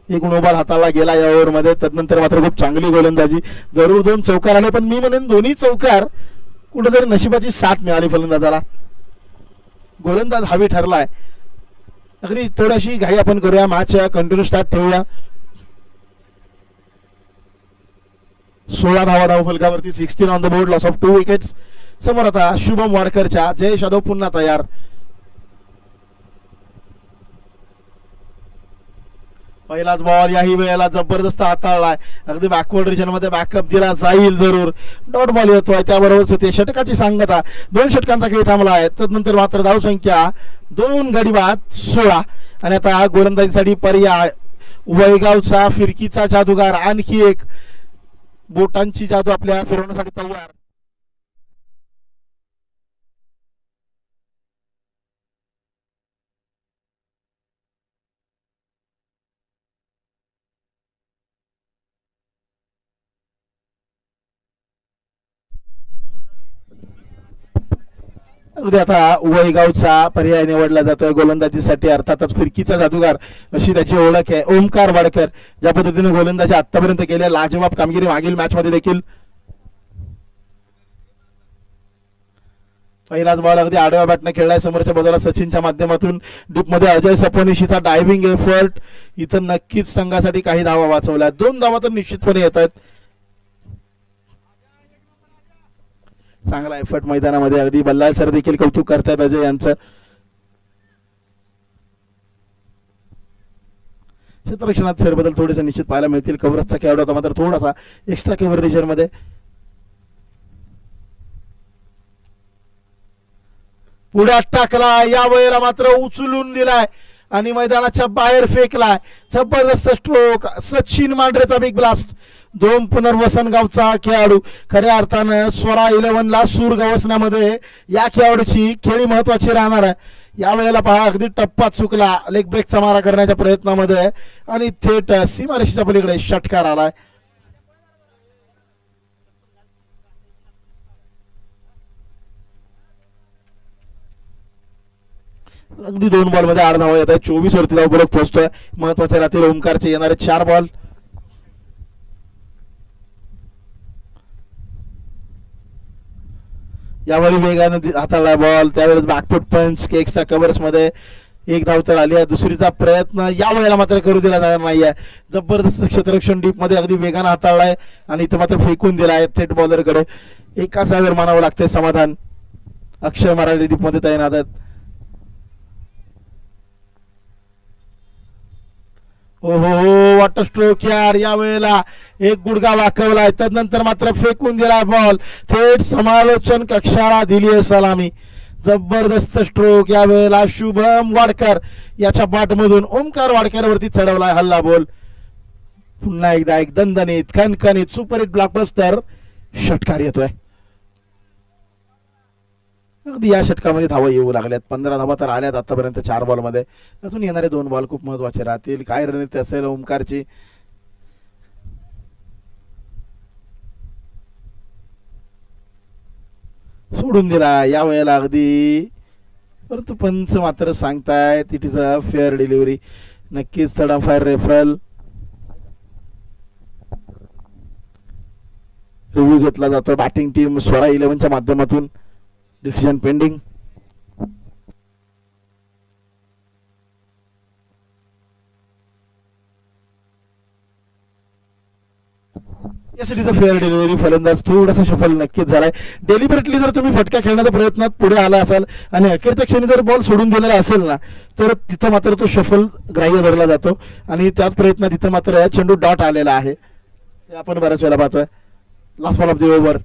एक नो बॉल हाताला गेला या ओव्हरमध्ये. तदनंतर मात्र खूप चांगली गोलंदाजी. जरूर 2 चौकार आले, पण मी म्हणेन दोन्ही चौकार कुठेतरी नशिबाची साथ मिळाली फलंदाजाला. गोलंदाज हवी ठरलाय. अगदी थोडीशी घाई आपण करूया, मॅच कंटिन्यू स्टार्ट ठेवूया. 16 धावा धावफलकावरती, 16 on the board, loss of 2 wickets. समोर आता शुभम वाडकरच्या. जयेश यादव पुन्हा तयार. पहिलाच बॉल याही वेळेला जबरदस्त हाताळलाय. अगदी बॅकवर्ड रिजन मध्ये बॅकअप दिला जाईल जरूर. डॉट बॉल येतोय त्याबरोबरच होते षटकाची सांगता. 2 षटकांचा खेळ थांबला आहे. तदनंतर मात्र धावसंख्या 2 गडी बाद 16. आणि आता गोलंदाजीसाठी पर्याय वैगावचा फिरकीचा जादूगार आणखी एक बोटांची जादू आपल्या फिरवण्यासाठी तयार. अगदी आता वैगावचा पर्याय निवडला जातोय गोलंदाजीसाठी. अर्थातच फिरकीचा जादूगार अशी त्याची ओळख आहे. ओमकार वाडकर ज्या पद्धतीने गोलंदाजी आतापर्यंत केल्या लाजवाब कामगिरी मागील मॅच मध्ये देखील. पहिलाच बॉल अगदी आडव्या बॅटने खेळलाय समोरच्या बाजूला सचिनच्या माध्यमातून. डीप मध्ये अजय सपोनिशीचा डायव्हिंग एफर्ट. इथं नक्कीच संघासाठी काही धावा वाचवल्या. 2 धावा तर निश्चितपणे येत आहेत. चांगला एफर्ट मैदानामध्ये. अगदी बल्लाळ सर देखील कौतुक करतायत अजय यांचं. क्षेत्ररक्षणात फेरबदल थोडेसे निश्चित पाहायला मिळतील. कव्हरचा खेळाडू होता मात्र थोडासा एक्स्ट्रा कव्हर रिजन मध्ये. पुढ्यात टाकला या वेळेला मात्र उचलून दिलाय आणि मैदानाच्या बाहेर फेकलाय. जबरदस्त स्ट्रोक. सचिन मांढरेचा बिग ब्लास्ट. 2 पुनर्वसन गावचा खेळाडू. खऱ्या अर्थानं स्वरा 11 ला सूर गवसण्यामध्ये या खेळाडूची खेळी महत्वाची राहणार आहे. या वेळेला पहा अगदी टप्पा चुकला लेग ब्रेकचा मारा करण्याच्या प्रयत्नामध्ये आणि थेट सीमारेषेच्या पलीकडे षटकार आलाय. अगदी 2 बॉल मध्ये 8 धावा येत आहे. 24 वरती धावफलक पोहोचतोय. महत्वाचे राहतील ओमकारचे येणारे 4 बॉल. यावेळी वेगाने हाताळला बॉल. त्यावेळेस बॅकफुट पंच एक्स्ट्रा कव्हर्स मध्ये 1 धाव तर आली आहे. दुसरीचा प्रयत्न या वेळेला मात्र करू दिला जाणार नाहीये. जबरदस्त क्षेत्ररक्षण डीप मध्ये अगदी वेगाने हाताळलाय आणि इथं मात्र फेकून दिलाय थेट बॉलरकडे. एका सावर मानावं लागतंय समाधान. अक्षय मराठी डीप मध्ये तैनात आहेत. ओहो वॉटर स्ट्रोक यार. या वेळेला एक गुडगा वाकवलाय. तदनंतर मात्र फेकून दिलाय बॉल. थेट समालोचन कक्षाला दिली आहे सलामी. जबरदस्त स्ट्रोक. या वेळेला शुभम वाडकर याच्या बॅटमधून ओमकार वाडकर वरती चढवलाय हल्ला बॉल. पुन्हा एकदा एक दणदणीत खणखणीत सुपरहिट ब्लॉकबस्टर षटकार येतोय. अगदी या षटकामध्ये धावा येऊ लागल्यात. 15 धावा तर आल्यात आतापर्यंत 4 बॉल मध्ये. अजून येणारे 2 बॉल खूप महत्वाचे राहतील. काय रणनीती असेल ओमकारची. सोडून दिला या वेळेला अगदी. परंतु पंच मात्र सांगतायत it is a fair delivery. नक्कीच थर्ड अंपायर रेफरल रिव्ह्यू घेतला जातो. बॅटिंग टीम स्वरा 11 च्या माध्यमातून. Decision pending. यासाठीचा फेअर डिलिव्हरी. फलंदाज थोडासा सफल नक्कीच झालाय. डेलिबरेटली जर तुम्ही फटका खेळण्याच्या प्रयत्नात पुढे आला असाल आणि अखेरच्या क्षणी जर बॉल सोडून दिलेला असेल ना तर तिथं मात्र तो शफल ग्राह्य धरला जातो आणि त्याच प्रयत्नात तिथं मात्र चेंडू डॉट आलेला आहे. हे आपण बऱ्याच वेळेला पाहतोय. Last ball of the over.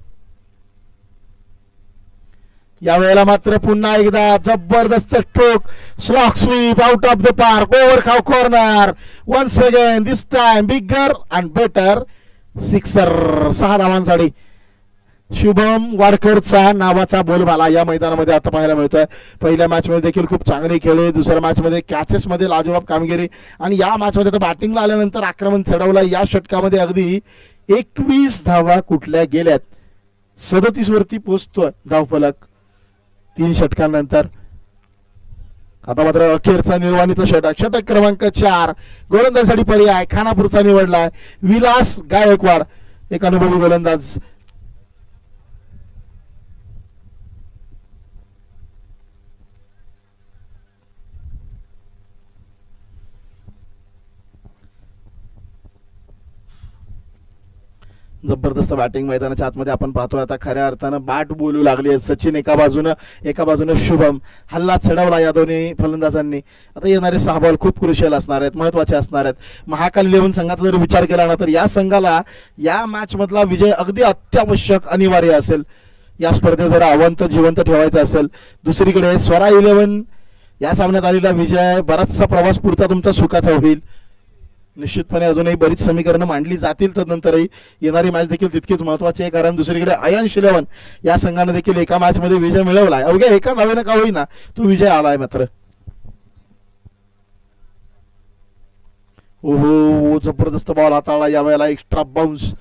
या वेळेला मात्र पुन्हा एकदा जबरदस्त stroke. Slog sweep out of the park. Over cow corner. Once again this time bigger and better sixer. 6 धावांसाठी शुभम वाडकरचा नावाचा बोलबाला या मैदानामध्ये आता पाहायला मिळतोय. पहिल्या मॅच मध्ये देखील खूप चांगले खेळले. दुसऱ्या मॅच मध्ये कॅचेस मध्ये लाजवाब कामगिरी आणि या मॅच मध्ये बॅटिंगला आल्यानंतर आक्रमण चढवलं. या षटकामध्ये अगदी 21 धावा कुठल्या गेल्यात. 37 वरती पोहोचतोय धावफलक 3 षटकांनंतर. आता मात्र अखेरचा निर्वाणीचा षटक. षटक क्रमांक 4 गोलंदाजीसाठी पर्याय खानापूरचा निवडलाय विलास गायकवाड. एक अनुभवी गोलंदाज. जबरदस्त बॅटिंग मैदानाच्या आतमध्ये आपण पाहतोय. आता खऱ्या अर्थानं बाट बोलू लागली. सचिन एका बाजूनं शुभम. हल्ला चढवला या दोन्ही फलंदाजांनी. आता येणारे 6 बॉल खूप क्रुशियल असणार आहेत, महत्वाचे असणार आहेत. महाकाल 11 संघाचा जर विचार केला ना तर या संघाला या मॅच मधला विजय अगदी अत्यावश्यक अनिवार्य असेल. या स्पर्धेत जर अवंत जिवंत ठेवायचं असेल. दुसरीकडे स्वरा 11 या सामन्यात आलेला विजय बराचसा प्रवास पुरता तुमचा सुखाचा होईल. निश्चितपणे अजूनही बरीच समीकरणं मांडली जातील, तर नंतरही येणारी मॅच देखील तितकीच महत्वाची आहे. कारण दुसरीकडे अयंश 11 या संघाने देखील एका मॅच मध्ये विजय मिळवलाय. अवघ्या एका धावेनं का होईना तो विजय आलाय. मात्र ओहो, जबरदस्त बॉल हाताळला यावेळेला. Extra bounce.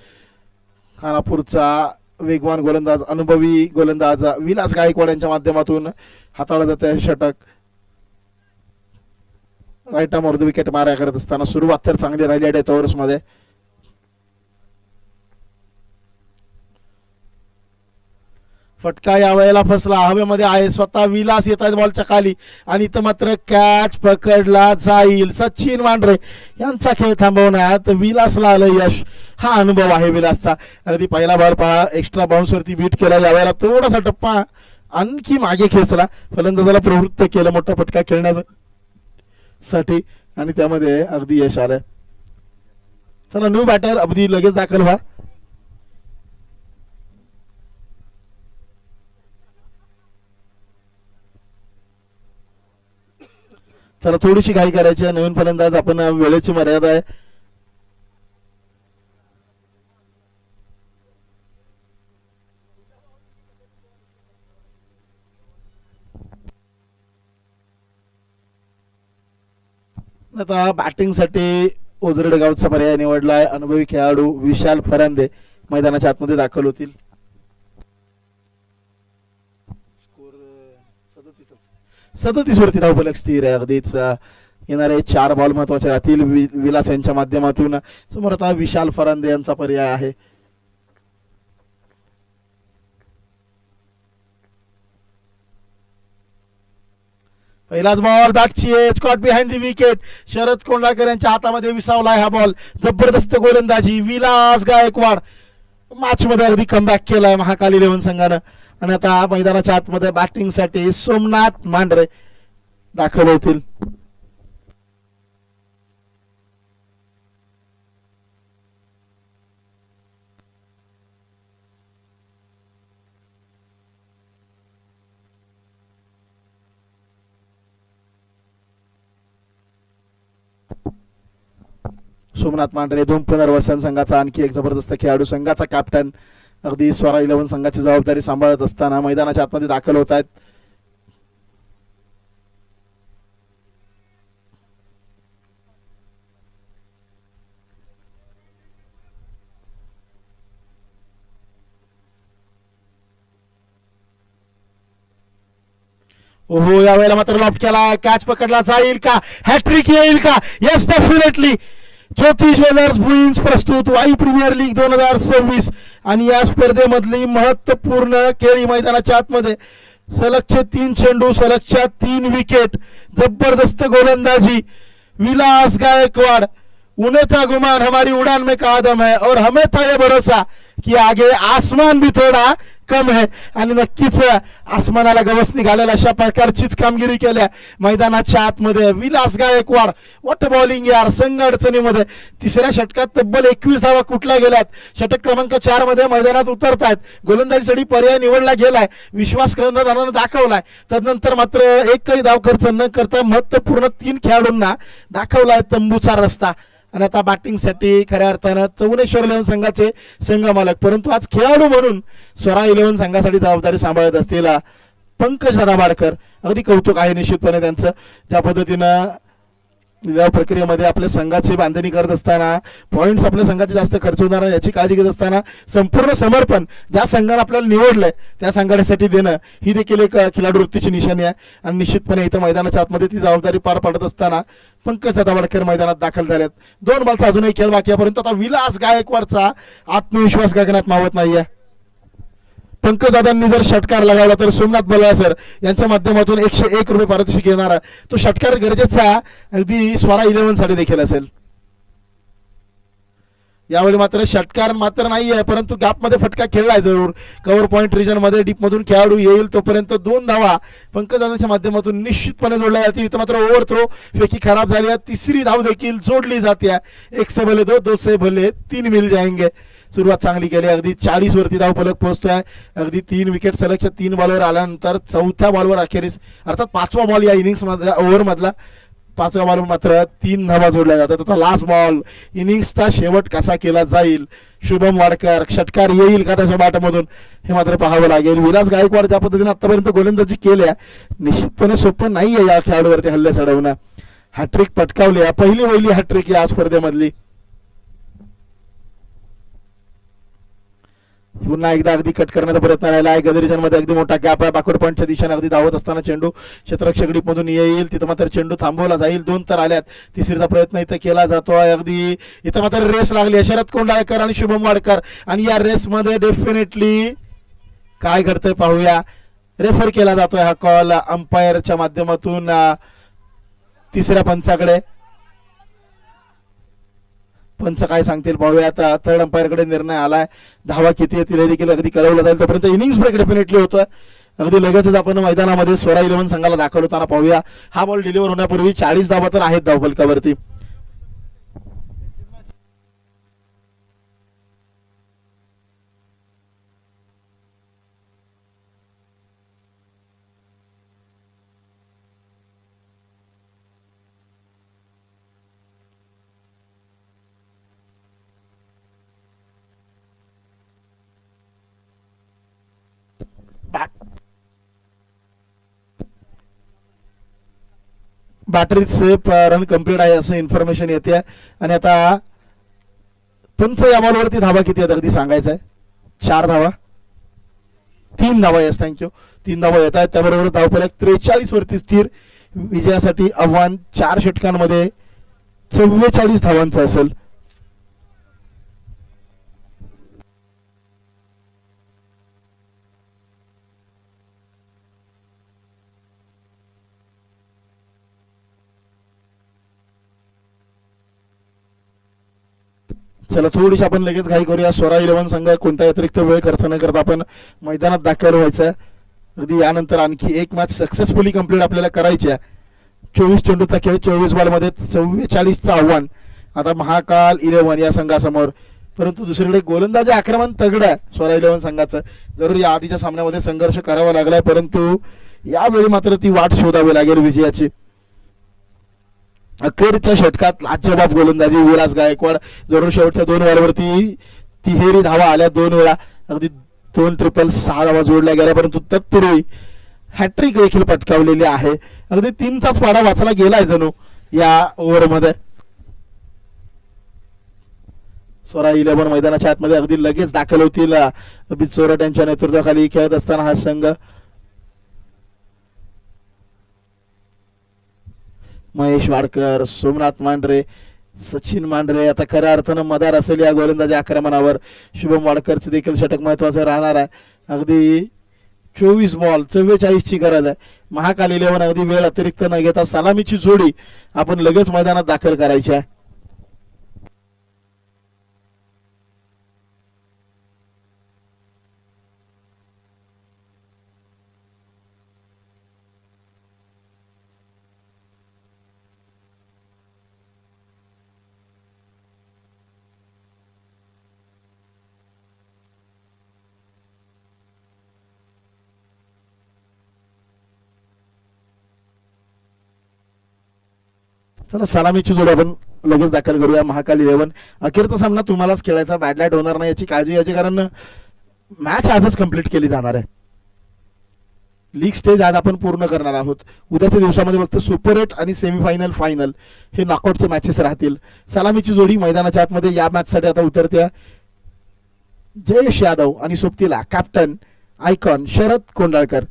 खानापूरचा वेगवान गोलंदाज, अनुभवी गोलंदाज विलास गायकवाड यांच्या माध्यमातून हाताळलं जाते षटक. राईट आर्म अर्ध विकेट मारा करत असताना सुरुवात तर चांगली राहिली आहे डेथ ओव्हर्स मध्ये. फटका यावेळेला फसला. हवेमध्ये आहे स्वतः विलास येत आहेत बॉलच्या खाली आणि इथं मात्र कॅच पकडला जाईल. सचिन वांड्रे यांचा खेळ थांबवण्यात विलासला आलं यश. हा अनुभव आहे विलासचा. अगदी पहिला बॉल पहा, एक्स्ट्रा बाउन्स वरती बीट केला. यावेळेला थोडासा टप्पा आणखी मागे खेचला, फलंदाजाला प्रवृत्त केलं मोठा फटका खेळण्यासाठी आणि त्यामध्ये अगदी यश आलं. चला न्यू बॅटर अगदी लगेच दाखल व्हा. चला थोडीशी घाई करायची आहे. नवीन फलंदाज आपण, वेळेची मर्यादा आहे. आता बॅटिंग साठी ओझरडे गावचा पर्याय निवडलाय. अनुभवी खेळाडू विशाल फरांदे मैदानाच्या आतमध्ये दाखल होतील. 37 वरती धावफलक स्थिर आहे. अगदीच येणारे 4 बॉल महत्वाचे राहतील. विलास यांच्या माध्यमातून समोर आता विशाल फरांदे यांचा पर्याय आहे. पहिलाच बॉल बॅकची edge, caught behind the wicket. Sharad Kondalkar यांच्या हातामध्ये विसावलाय हा बॉल. जबरदस्त गोलंदाजी विलास गायकवाड. मॅच मध्ये अगदी कमबॅक केलाय महाकाल 11 संघानं. आणि आता मैदानाच्या आतमध्ये बॅटिंग साठी सोमनाथ मांढरे दाखल होतील. सोमनाथ मांढरे दोन पुनर्वसन संघाचा आणखी एक जबरदस्त खेळाडू, संघाचा कॅप्टन. अगदी स्वरा 11 संघाची जबाबदारी सांभाळत असताना मैदानाच्या आतमध्ये दाखल होत आहेत. ओहो, यावेळेला मात्र लॉफ्ट केला. कॅच पकडला जाईल का? हॅट्रिक येईल का? Yes, definitely. ज्योती ज्वेलर्स बुईन्स प्रस्तुत वाई प्रीमियर लीग 2026 आणि या स्पर्धेमधली महत्वपूर्ण खेळी मैदानाच्या आतमध्ये सलगचे 3 चेंडू, सलगच्या 3 विकेट. जबरदस्त गोलंदाजी विलास गायकवाड. उन्हें था गुमान हमारी उड़ान में का आदम है और हमें था ये भरोसा की आगे आसमान भी थोडा कम है. आणि नक्कीच आसमानाला गवस निघालेला अशा प्रकारचीच कामगिरी केल्या मैदानाच्या आतमध्ये विलास गायकवाड. वॉट बॉलिंग यार. संघ अडचणीमध्ये तिसऱ्या षटकात तब्बल 21 धावा कुठल्या गेल्यात. षटक क्रमांक 4 मध्ये मैदानात उतरतायत. गोलंदाजीसाठी पर्याय निवडला गेलाय, विश्वास कर्णधारानं दाखवलाय. त्यानंतर मात्र एकही धाव खर्च न करता महत्वपूर्ण 3 खेळाडूंना दाखवलाय तंबूचा रस्ता. आणि आता बॅटिंग साठी खऱ्या अर्थानं चौनेश्वर 11 संघाचे संघ मालक, परंतु आज खेळाडू म्हणून स्वरा 11 संघासाठी जबाबदारी सांभाळत असलेला पंकज दादावाडकर. अगदी कौतुक आहे निश्चितपणे त्यांचं. ज्या पद्धतीनं या प्रक्रियेमध्ये आपल्या संघाची बांधणी करत असताना, पॉइंट्स आपल्या संघाचे जास्त खर्च होणार याची काळजी घेत असताना संपूर्ण समर्पण ज्या संघाने आपल्याला निवडलंय त्या संघासाठी देणं ही देखील एक खिलाडू वृत्तीची निशाणी आहे. आणि निश्चितपणे इथं मैदानाच्या आतमध्ये ती जबाबदारी पार पाडत असताना पंकज दादावाडकर मैदानात दाखल झालेत. 2 बॉलचा अजूनही खेळ बाकी आहे, परंतु आता विलास गायकवाडचा आत्मविश्वास गगनात मावत नाहीये. पंकज दादांनी जर षटकार लगावला तर सोमनाथ बलवासर यांच्या माध्यमातून 101 रुपये पारितोषिक येणार. तो षटकार गरजेचा अगदी स्वरा 11 साठी देखील असेल. यावेळी मात्र षटकार मात्र नाही आहे, परंतु गॅपमध्ये फटका खेळलाय जरूर. कव्हर पॉईंट रिजनमध्ये डीपमधून खेळाडू येईल तोपर्यंत 2 धावा पंकजाच्या माध्यमातून निश्चितपणे जोडल्या जातील. इथं मात्र ओव्हर थ्रो फेकी खराब झाली आहे. तिसरी धाव देखील जोडली जाते. 1 से भले 2, 2 से भले 3 मिल जाएंगे. सुरुवात चांगली केली, अगदी 40 वरती धाव फलक पोहोचतोय. अगदी 3 विकेट सलगच्या 3 बॉलवर आल्यानंतर चौथ्या बॉलवर अखेरीस अर्थात 5वा बॉल या इनिंग्स मधला ओव्हर मधला 5व्या बॉलवर मात्र 3 धावा जोडल्या जातात. आता लास्ट बॉल, इनिंग्सचा शेवट कसा केला जाईल, शुभम वाडकर षटकार येईल का त्याच्या बॅटमधून, हे मात्र पाहावं लागेल. विलास गायकवाड ज्या पद्धतीने आतापर्यंत गोलंदाजी केल्या, निश्चितपणे सोपं नाहीये या खेळाडूवरती हल्ले चढवणं. हॅट्रिक पटकावली, पहिली हॅट्रिक या स्पर्धेमधली. पुन्हा एकदा अगदी कट करण्याचा प्रयत्न राहिला आहे. गदरिजन मध्ये अगदी मोठा गॅप आहे. बॅकवर्ड पॉईंटच्या दिशेने अगदी धावत असताना चेंडू क्षेत्ररक्षक डीप मधून येईल, तिथं मात्र चेंडू थांबवला जाईल. 2 तर आल्यात, तिसरीचा प्रयत्न इथं केला जातोय. अगदी इथं मात्र रेस लागली आहे शरद कोंडाळकर आणि शुभम वाडकर, आणि या रेस मध्ये डेफिनेटली काय घडतंय पाहूया. रेफर केला जातोय हा कॉल अंपायरच्या माध्यमातून तिसऱ्या पंचाकडे. पंच काय सांगतील पाहूया. आता थर्ड अंपायरकडे निर्णय आलाय. धावा किती येतील हे देखील अगदी कळवलं जाईल. तोपर्यंत इनिंग्स ब्रेक डेफिनेटली होतोय. अगदी लगेचच आपण मैदानामध्ये स्वरा 11 संघाला दाखल होताना पाहूया. हा बॉल डिलिव्हर होण्यापूर्वी 40 धावा तर आहेत धावफलकावरती. बॅटरी सेफ, रन कम्प्लीट आहे असं इन्फॉर्मेशन येते. आणि आता पंच या बॉलवरती धावा किती आहेत अगदी सांगायचं आहे. 4 धावा, 3 धावा. Yes, thank you. 3 धावा येत आहेत. त्याबरोबर धावफलक 43 वरती स्थिर. विजयासाठी आव्हान 4 षटकांमध्ये 44 धावांचं असेल. चला थोडीशी आपण लगेच घाई करूया. स्वरा 11 संघ कोणत्या अतिरिक्त वेळ खर्च न करता आपण मैदानात दाखल व्हायचं. अगदी यानंतर आणखी एक मॅच सक्सेसफुली कंप्लीट आपल्याला करायची आहे. 24 चेंडूचा खेळ, 24 बॉलमध्ये 44चं आव्हान आता महाकाल 11 या संघासमोर. परंतु दुसरीकडे गोलंदाजी आक्रमण तगड आहे स्वरा 11 संघाचं. जरूर या आधीच्या सामन्यामध्ये संघर्ष करावा लागलाय, परंतु यावेळी मात्र ती वाट शोधावी लागेल विजयाची. अखेरच्या षटकात लाजवाब गोलंदाजी विलास गायकवाड. जरूर शेवटच्या 2 बॉलवरती तिहेरी धावा आल्या 2 वेळा. अगदी 2 ट्रिपल 6 धावा जोडल्या गेल्या, परंतु तत्पूर्वी हॅट्रिक देखील पटकावलेली आहे. अगदी 3चाच पाडा वाचला गेलाय जणू या ओव्हरमध्ये. स्वरा 11 मैदानाच्या आतमध्ये अगदी लगेच दाखल होतील. अभित चोरट यांच्या नेतृत्वाखाली खेळत असताना हा संघ. महेश वाडकर, सोमनाथ मांढरे, सचिन मांढरे आता खऱ्या अर्थानं मदार असेल या गोलंदाजी आक्रमणावर. शुभम वाडकरचं देखील षटक महत्वाचं राहणार आहे. अगदी 24 बॉल 44 ची गरज आहे. महाकाल 11 अगदी वेळ अतिरिक्त न घेता सलामीची जोडी आपण लगेच मैदानात दाखल करायची आहे. चला सलामीची जोडी आपण लगेच दाखल करूया. महाकाल 11 अखेरचा सामना तुम्हालाच खेळायचा, बॅड लाईट होणार नाही याची काळजी घ्यायची, कारण मॅच आजच कंप्लीट केली जाणार आहे. लीग स्टेज आज आपण पूर्ण करणार आहोत. उद्याच्या दिवसामध्ये फक्त सुपर 8 आणि सेमीफायनल फायनल हे नॉकआउटचे मॅचेस राहतील. सलामीची जोडी मैदानाच्या आतमध्ये या मॅच साठी आता उतरते जयेश यादव आणि सोबतीला कॅप्टन आयकॉन शरद कोंडाळकर.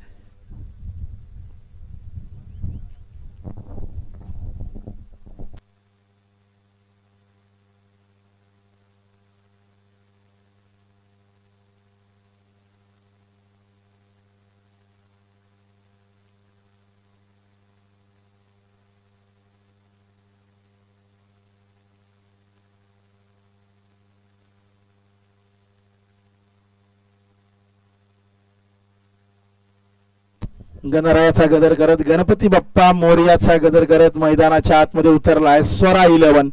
गणरायाचा गदर करत गणपती बाप्पा मोरयाचा गदर करत मैदानाच्या आतमध्ये उतरलाय स्वरा 11.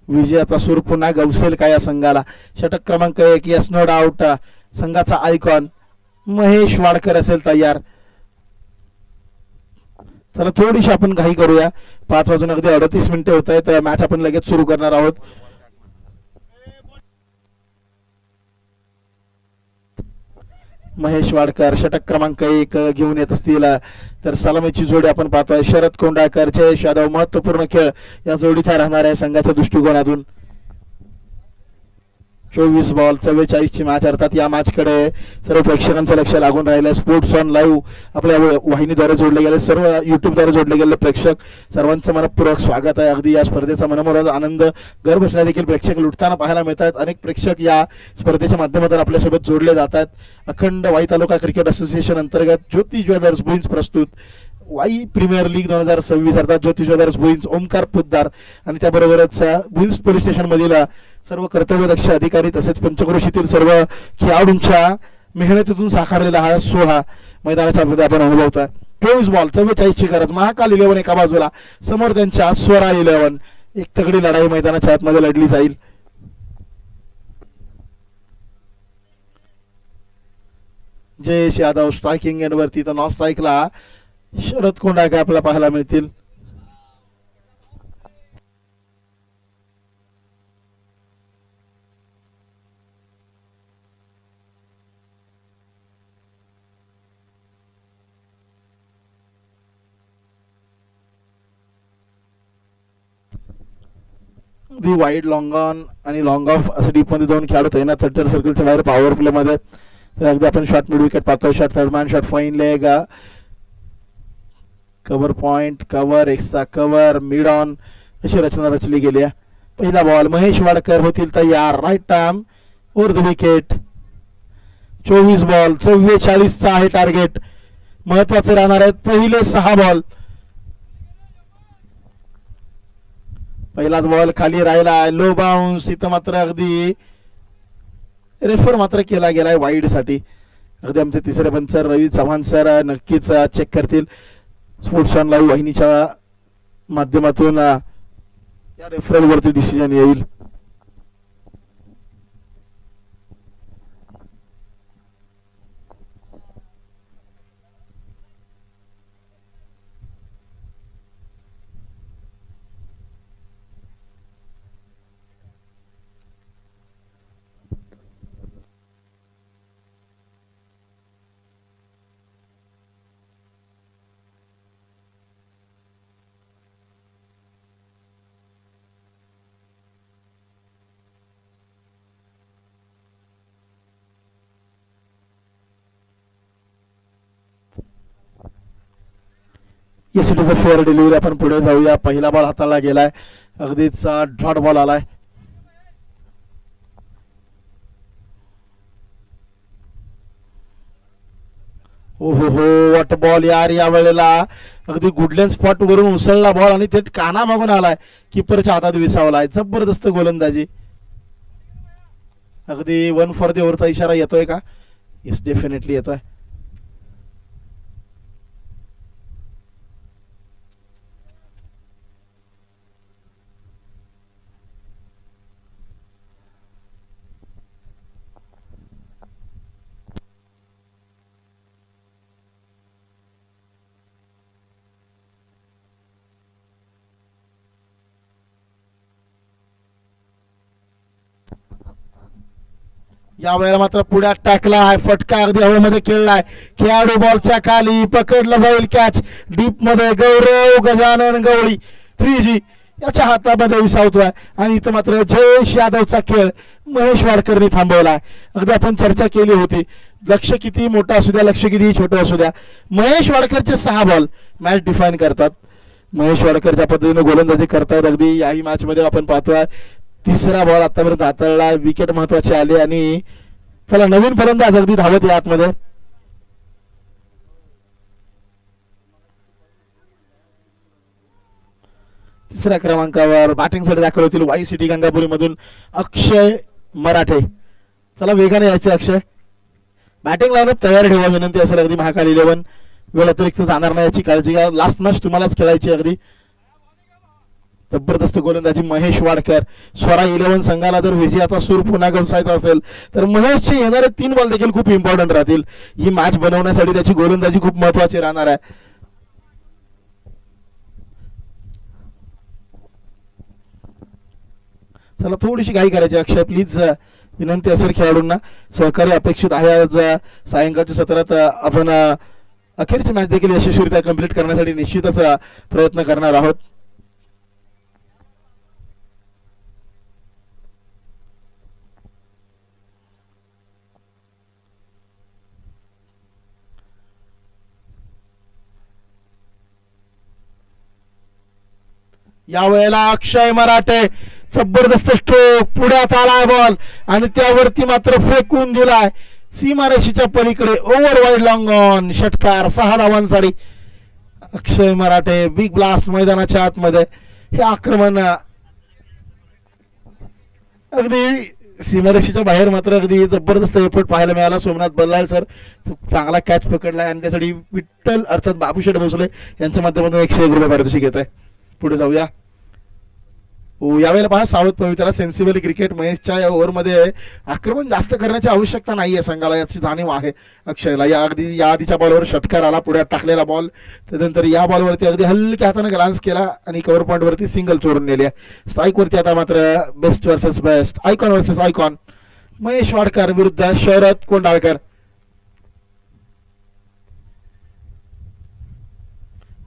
विजयाचा सूर पुन्हा गवसेल का या संघाला. षटक क्रमांक 1 यस नो डाऊट संघाचा आयकॉन महेश वाडकर असेल तयार. चला थोडीशी आपण घाई करूया. 5 वाजून अगदी 38 मिनिटे होत आहेत. मॅच आपण लगेच सुरू करणार आहोत. महेश वाडकर षटक क्रमांक 1 घेऊन येत असतील तर सलामीची जोडी आपण पाहतोय. शरद कोंडाळकर जयेश यादव महत्वपूर्ण खेळ या जोडीचा राहणार आहे संघाच्या दृष्टिकोनातून. 24 बॉल 44 ची मॅच. अर्थात या मॅच कडे सर्व प्रेक्षकांचं लक्ष लागून राहिलं. स्पोर्ट्स ऑन लाईव्ह आपल्या वाहिनीद्वारे जोडले गेले सर्व युट्यूबद्वारे जोडले गेले प्रेक्षक सर्वांचं मनपूर्वक स्वागत आहे. अगदी या स्पर्धेचा मनोरंजन आनंद घर बसल्या देखील प्रेक्षक लुटताना पाहायला मिळतात. अनेक प्रेक्षक या स्पर्धेच्या माध्यमातून आपल्यासोबत जोडले जातात. अखंड वाई तालुका क्रिकेट असोसिएशन अंतर्गत ज्योती ज्वेलर्स भुईंज प्रस्तुत वाई प्रीमियर लीग 2026 अर्थात ज्योती ज्वेलर्स भुईंज ओमकार पुद्दार आणि त्याबरोबरच भुईंज पोलीस स्टेशन मधील सर्व कर्तव्यदक्ष अधिकारी तसेच पंचक्रोशीतील सर्व खेळाडूंच्या मेहनतीतून साकारलेला हा सोहळा मैदानाच्या मध्ये आपण अनुभवतोय. 24 बॉल 44 ची गरज. महाकाल 11 एका बाजूला समोर त्यांच्या स्वरा 11. एक तगडी लढाई मैदानाच्या आतमध्ये लढली जाईल. जयेश यादव स्ट्रायकिंग एंड वरती तर नॉन स्ट्राईकला शरद कोंडाळकर आपल्याला पाहायला मिळतील. दी वाईड लॉंग ऑन आणि लॉंग ऑफ असं डीप मध्ये 2 खेळाडू तैनात. 30 सर्कलच्या बाहेर पॉवर प्ले मध्ये अगदी आपण शॉट मिड विकेट पाहतोय. Shot third man shot fine leg cover point cover extra cover mid on अशी रचना रचली गेली आहे. पहिला बॉल महेश वाडकर होतील तयार. Right arm over the wicket. 24 ball 44 चा आहे टार्गेट. महत्वाचे राहणार आहेत पहिले 6 बॉल. पहिलाच बॉल खाली राहिला लो बाउन्स. इथं मात्र अगदी रेफर मात्र केला गेलाय वाईड साठी. अगदी आमचे तिसरे पंच रवी चव्हाण सर नक्कीच चेक करतील. स्पोर्ट्स ऑन लाईव्ह वाहिनीच्या माध्यमातून या रेफरल वरती डिसिजन येईल. Yes it is a fair delivery. आपण पुढे जाऊया. पहिला बॉल हाताळला गेलाय. अगदीच डॉट बॉल आलाय. हो हो हो वॉट बॉल यार. या वेळेला अगदी गुडलँड स्पॉट वरून उसळला बॉल आणि थेट काना मागून आलाय. किपरच्या हातात विसावलाय. जबरदस्त गोलंदाजी. अगदी 1 फॉर द ओव्हरचा इशारा येतोय का? येस डेफिनेटली येतोय. या वेळेला मात्र पुढ्यात टाकलाय. फटका अगदी हवेमध्ये खेळलाय. खेळाडू बॉलच्या खाली पकडला जाईल. कॅच डीप मध्ये गौरव गजानन गवळी 3G याच्या हातामध्ये विसावतोय. आणि इथं मात्र जयेश यादवचा खेळ महेश वाडकरनी थांबवलाय. अगदी आपण चर्चा केली होती. लक्ष किती मोठं असू द्या लक्ष किती छोटं असू द्या महेश वाडकरचे 6 बॉल मॅच डिफाईन करतात. महेश वाडकर ज्या पद्धतीने गोलंदाजी करतात अगदी याही मॅच मध्ये आपण पाहतोय. तिसरा बॉल आतापर्यंत हाताळला. विकेट महत्वाचे आले आणि चला नवीन फलंदाज अगदी धावत या आतमध्ये. तिसऱ्या क्रमांकावर बॅटिंगसाठी दाखल होतील वाई सिटी गंगापुरी मधून अक्षय मराठे. चला वेगाने यायचे अक्षय. बॅटिंग लाईनअप तयार ठेवा विनंती असेल. अगदी महाकाल 11 वेळ अतिरिक्त जाणार नाही याची काळजी घ्या. लास्ट मॅच तुम्हालाच खेळायची. अगदी जबरदस्त गोलंदाजी महेश वाडकर. स्वरा 11 संघाला जर विजयाचा सूर पुन्हा गवसायचा असेल तर महेशचे येणारे 3 बॉल देखील खूप इम्पॉर्टंट राहतील. ही मॅच बनवण्यासाठी त्याची गोलंदाजी खूप महत्वाची राहणार आहे. चला थोडीशी घाई करायची. अक्षय प्लीज विनंती असेल खेळाडूंना, सहकार्य अपेक्षित आहे. आज सायंकाळच्या सत्रात आपण अखेरची मॅच देखील यशस्वीरित्या कंप्लीट करण्यासाठी निश्चितच प्रयत्न करणार आहोत. यावेळेला अक्षय मराठे जबरदस्त स्ट्रोक, पुढ्यात आलाय बॉल आणि त्यावरती मात्र फेकून दिलाय सीमारेषेच्या पलीकडे. ओव्हर वाईड लॉंग ऑन, षटकार, 6 धावांसाठी अक्षय मराठे. बिग ब्लास्ट मैदानाच्या आतमध्ये हे आक्रमण अगदी सीमारेषेच्या बाहेर मात्र अगदी जबरदस्त एफर्ट पाहायला मिळाला. सोमनाथ बल्लाळ सर चांगला कॅच पकडलाय आणि त्यासाठी विठ्ठल अर्थात बाबूशेठ भोसले यांच्या माध्यमातून 101 रुपये पारितोषिक घेत आहे. पुढे जाऊया. यावेळेला पहा सावध पवित्रा सेन्सिबल क्रिकेट. महेशच्या या ओव्हरमध्ये आक्रमण जास्त करण्याची आवश्यकता नाहीये संघाला, याची जाणीव आहे अक्षयला. या आधीच्या बॉलवर षटकार आला, पुढे टाकलेला बॉल, त्यानंतर या बॉलवरती अगदी हलक्या हाताने ग्लान्स केला आणि कव्हर पॉईंट वरती सिंगल चोरून नेली आहे. स्ट्राईक वरती आता मात्र best versus best, icon versus icon. Mahesh Wadkar विरुद्ध शरद कोंडाळकर.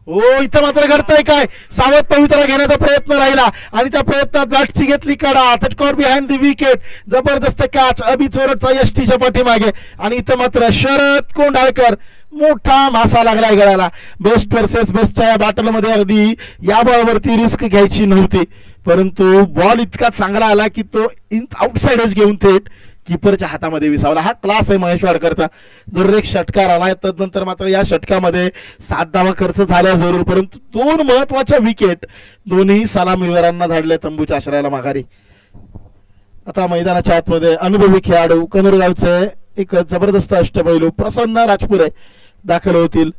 हो, इथं मात्र घडतंय काय, सावध पवित्रा घेण्याचा प्रयत्न राहिला आणि त्या प्रयत्नात बॅटची घेतली कडा, तटकावर बिहाइंड दी विकेट. जबरदस्त कॅच अभि चोरटचा यष्टीच्या पाठीमागे आणि इथं मात्र शरद कोंडाळकर मोठा मासा लागलाय गळाला. बेस्ट वर्सेस बेस्टच्या या बॅटलमध्ये अगदी या बॉलवरती रिस्क घ्यायची नव्हती, परंतु बॉल इतका चांगला आला की तो आउटसाइडच घेऊन थेट कीपरच्या हातामध्ये विसावला. हा क्लास आहे महेश वाडकरचा. जरूर एक षटकार आलाय, तदनंतर मात्र या षटकामध्ये 7 धावा खर्च झाल्या जरूर, परंतु 2 महत्वाच्या विकेट दोन्ही सलामीवीरांना धाडले तंबूच्या आश्रयाला माघारी. आता मैदानाच्या आतमध्ये अनुभवी खेळाडू कनरगावचे एक जबरदस्त अष्टपैलू प्रसन्न राजपुरे दाखल होतील.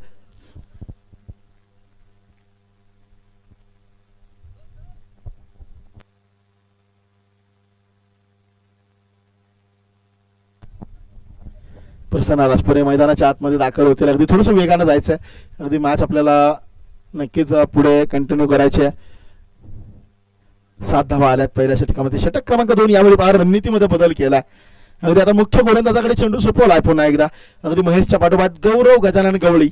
प्रसन्न राजपुरे मैदानाच्या आतमध्ये दाखल होतील. अगदी थोडंसं वेगानं जायचंय, अगदी मॅच आपल्याला नक्कीच पुढे कंटिन्यू करायची आहे. 7 धावा आल्यात पहिल्या षटकामध्ये. षटक क्रमांक 2 यावेळी बाहेर रणनीतीमध्ये बदल केलाय. अगदी आता मुख्य गोलंदाजाकडे चेंडू सोपवलाय पुन्हा एकदा. अगदी महेशच्या पाठोपाठ गौरव गजानन गवळी,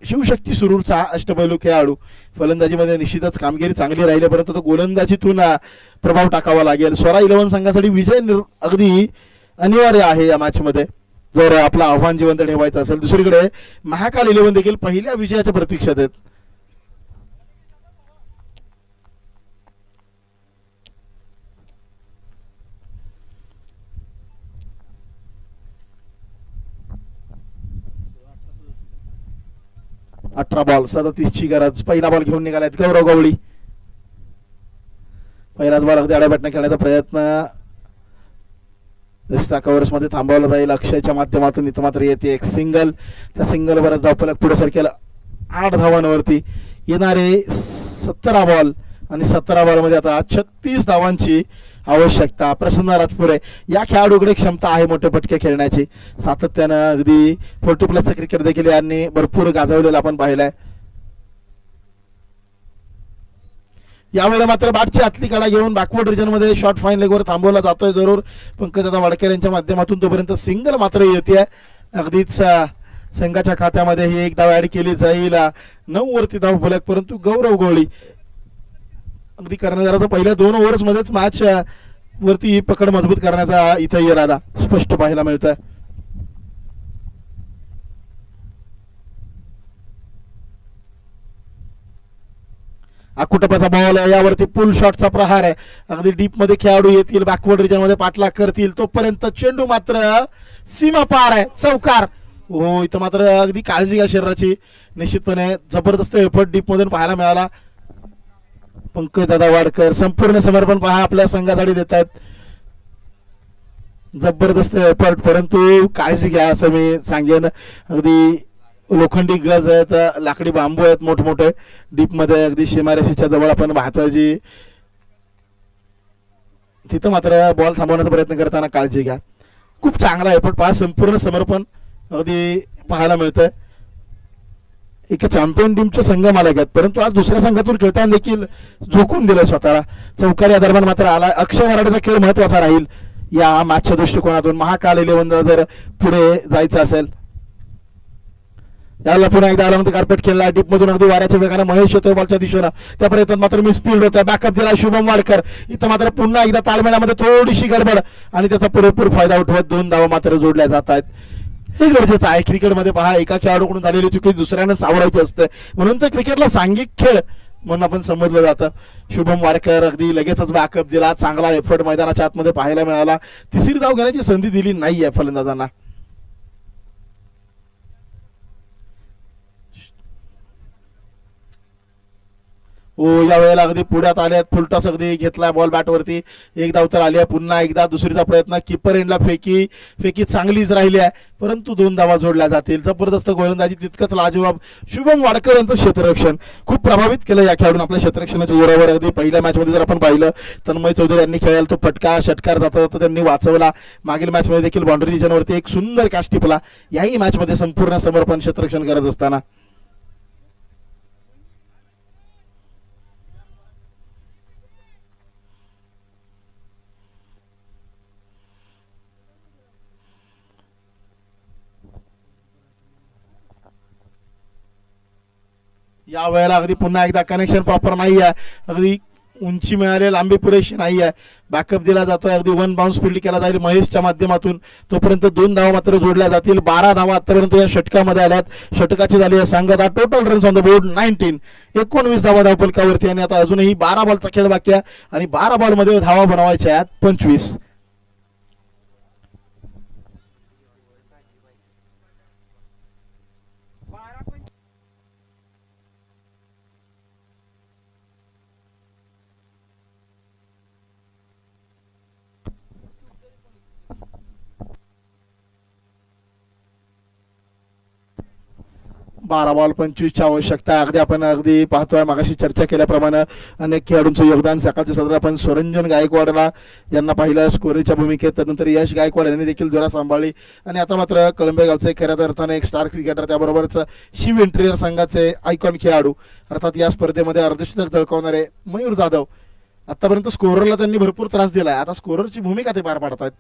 शिवशक्ती सुरूरचा अष्टपैलू खेळाडू. फलंदाजीमध्ये निश्चितच कामगिरी चांगली राहिली, परंतु तो गोलंदाजीतून प्रभाव टाकावा लागेल. स्वरा 11 संघासाठी विजय अगदी अनिवार्य आहे या मॅच मध्ये जर आपलं आव्हान जिवंत ठेवायचं असेल. दुसरीकडे महाकाल 11 देखील पहिल्या विजयाच्या प्रतीक्षेत आहेत. अठरा बॉल 37 ची गरज. पहिला बॉल घेऊन निघालायत गौरव गवळी. पहिलाच बॉल अगदी आडाबॅटने खेळण्याचा प्रयत्न एक्स्ट्रा कव्हर्स मध्ये थांबवला जाईल अक्षयच्या माध्यमातून. इथं मात्र येते एक सिंगल. त्या सिंगल वरच धावफलक पुढे सरकेल 8 धावांवरती. येणारे 17 बॉल आणि 17 बॉल मध्ये आता 36 धावांची आवश्यकता. प्रसन्न राजपुरे या खेळाडूकडे क्षमता आहे मोठे फटके खेळण्याची. सातत्यानं अगदी 40+ क्रिकेट देखील यांनी भरपूर गाजवलेला आपण पाहिलाय. यावेळेला मात्र बॅटची आतली कडा घेऊन बॅकवर्ड रिजन मध्ये शॉर्ट फाईन लेगवर थांबवला जातोय जरूर पंकजदादा वाडकर यांच्या माध्यमातून. तोपर्यंत सिंगल मात्र येते. अगदीच संघाच्या खात्यामध्ये ही एक धाव ऍड केली जाईल. 9 वरती धाव फलक, परंतु गौरव गवळी अगदी कर्णधाराचा पहिल्या 2 ओव्हर्स मध्येच मॅच वरती पकड मजबूत करण्याचा इथं इरादा स्पष्ट पाहायला मिळतोय. अकुटपाचा बॉल यावरती पुल शॉटचा प्रहार आहे. अगदी डीप मध्ये खेळाडू येतील, बॅकवर्ड रिजन मध्ये पाठलाग करतील, तोपर्यंत चेंडू मात्र सीमा पार आहे, चौकार. हो, इथं मात्र अगदी काळजी घ्या शरीराची. निश्चितपणे जबरदस्त एफर्ट डीप मधून पाहायला मिळाला. पंकजदादा वाडकर संपूर्ण समर्पण पहा आपल्या संघासाठी देत आहेत. जबरदस्त एफर्ट, परंतु काळजी घ्या असं मी सांगेन. अगदी लोखंडी गज आहेत, लाकडी बांबू आहेत मोठमोठे डीप मध्ये अगदी सीमारेषेच्या जवळ आपण पाहतोय जी तिथं मात्र बॉल थांबवण्याचा प्रयत्न करताना काळजी घ्या. खूप चांगला एफर्ट पहा, संपूर्ण समर्पण अगदी पाहायला मिळतंय. एका चॅम्पियन टीमचे संघ मालक आहेत, परंतु आज दुसऱ्या संघातून खेळताना देखील झोकून दिलं स्वतःला. चौकारी दरम्यान मात्र आला. अक्षय मराठेचा खेळ महत्वाचा राहील या मॅचच्या दृष्टिकोनातून. महाकाल 11 जर पुढे जायचं असेल, याला पुन्हा एकदा आला म्हणतो कार्पेट खेळला डीप मधून अगदी वाऱ्याच्या वेगाने महेश होतोय बॉलच्या दिशेनं. त्या प्रयत्नात मात्र मी स्पीड होतोय. बॅकअप दिला शुभम वाडकर. इथं मात्र पुन्हा एकदा ताळमेळामध्ये थोडीशी गडबड आणि त्याचा पुरेपूर फायदा उठवत 2 धावा मात्र जोडल्या जात आहेत. हे गरजेचं आहे क्रिकेटमध्ये. पहा, एका खेळाडूकडून झालेली चुकी दुसऱ्यानं सावरायची असते, म्हणून तर क्रिकेटला सांघिक खेळ म्हणून आपण समजलं जातं. शुभम वाडकर अगदी लगेचच बॅकअप दिला. चांगला एफर्ट मैदानाच्या आतमध्ये पाहायला मिळाला. तिसरी धाव घेण्याची संधी दिली नाहीये फलंदाजांना. या वेळेला अगदी पुढ्यात आल्यात. फुलटॉस अगदी घेतलाय बॉल बॅटवरती. एक धाव तर आली आहे. पुन्हा एकदा दुसरीचा प्रयत्न. किपर एंडला फेकी चांगलीच राहिली आहे, परंतु 2 धावा जोडल्या जातील. जबरदस्त गोलंदाजी, तितकंच लाजवाब शुभम वाडकर यांचं क्षेत्ररक्षण खूप प्रभावित केलं या खेळाडून आपल्या क्षेत्ररक्षणाच्या जोरावर. अगदी पहिल्या मॅच मध्ये जर आपण पाहिलं, तन्मय चौधरी यांनी खेळायला तो फटका षटकार जाता जाता त्यांनी वाचवला. मागील मॅच मध्ये देखील बाउंड्री रिजनवरती एक सुंदर कॅच टिपला. याही मॅच मध्ये संपूर्ण समर्पण क्षेत्ररक्षण करत असताना. या वेळेला अगदी पुन्हा एकदा कनेक्शन प्रॉपर नाही आहे. अगदी उंची मिळाली, लांबी पुरेशी नाही आहे. बॅकअप दिला जातोय. अगदी 1 बाउन्स फील्ड केला जाईल महेशच्या माध्यमातून. तोपर्यंत 2 धावा मात्र जोडल्या जातील. 12 धावा आतापर्यंत या षटकामध्ये आल्यात. षटकाची झाली आहे सांगता. Total runs on the board 19. 19 धावा धावफलकावरती आणि आता अजूनही 12 बॉलचा खेळ बाकी आहे आणि 12 बॉलमध्ये धावा बनवायच्या आहेत 25. बारा बॉल 25ची आवश्यकता आहे. आपण अगदी पाहतोय मागाशी चर्चा केल्याप्रमाणे अनेक खेळाडूंचं योगदान. सकाळच्या सत्रात आपण स्वरंजन गायकवाडला यांना पाहिलं स्कोरच्या भूमिकेत. त्यानंतर यश गायकवाड यांनी देखील जोरा सांभाळली आणि आता मात्र कळंबे गावचे खऱ्या अर्थाने एक स्टार क्रिकेटर, त्याबरोबरच शिव इंटेरियर संघाचे आयकॉन खेळाडू अर्थात या स्पर्धेमध्ये अर्धशतक झळकावणारे मयूर जाधव. आतापर्यंत स्कोररला त्यांनी भरपूर त्रास दिलाय. आता स्कोररची भूमिका ते पार पाडत आहेत.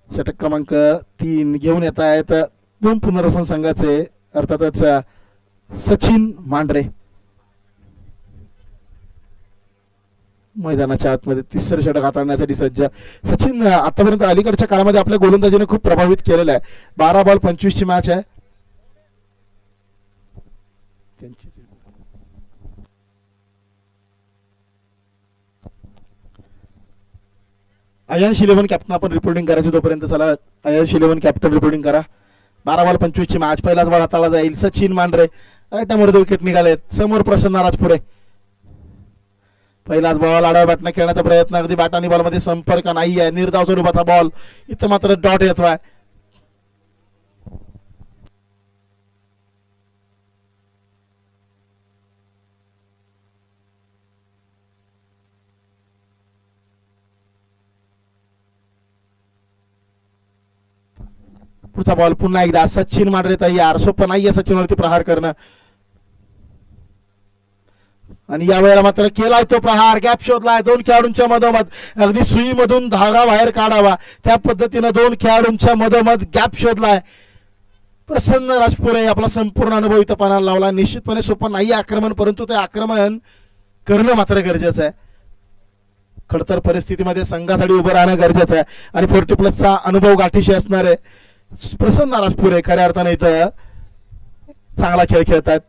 षटक क्रमांक 3 घेऊन येत आहेत 2 पुनर्वसन संघाचे अर्थातच सचिन मांढरे. मैदानाच्या आतमध्ये तिसरं षटक हाताळण्यासाठी सज्ज. सचिन आतापर्यंत अलीकडच्या काळामध्ये आपल्या गोलंदाजीने खूप प्रभावित केलेलं आहे. 12 बॉल 25ची मॅच आहे त्यांची. अयांश 11 कॅप्टन आपण रिपोर्टिंग करायची तोपर्यंत चला अयांश 11 कॅप्टन रिपोर्टिंग करा. 12 बॉल 25ची मॅच. पहिलाच बॉल हाताला जाईल. सचिन मांढरे राईटमध्ये विकेट निघालेत. समोर प्रसन्न राजपुरे. पहिलाच बॉल आडव्या बॅटनं खेळण्याचा प्रयत्न. अगदी बॅट आणि बॉल मध्ये संपर्क नाही आहे. निर्धाव स्वरूपाचा बॉल. इथं मात्र डॉट येतोय. पुढचा बॉल पुन्हा एकदा सचिन मांढरे तयार. सोपं नाहीये सचिनवरती प्रहार करणं आणि या वेळेला मात्र केलाय तो प्रहार. गॅप शोधलाय 2 खेळाडूंच्या मधोमध. अगदी सुईमधून धागा बाहेर काढावा त्या पद्धतीनं 2 खेळाडूंच्या मधोमध गॅप शोधलाय. प्रसन्न राजपुरे आपला संपूर्ण अनुभव इथं पानाला लावला. निश्चितपणे सोपं नाही आक्रमण, परंतु ते आक्रमण करणं मात्र गरजेचं आहे. खडतर परिस्थितीमध्ये संघासाठी उभं राहणं गरजेचं आहे आणि 40+ अनुभव गाठीशी असणारे प्रसन्न राजपुरे खऱ्या अर्थाने इथं चांगला खेळ खेळतात.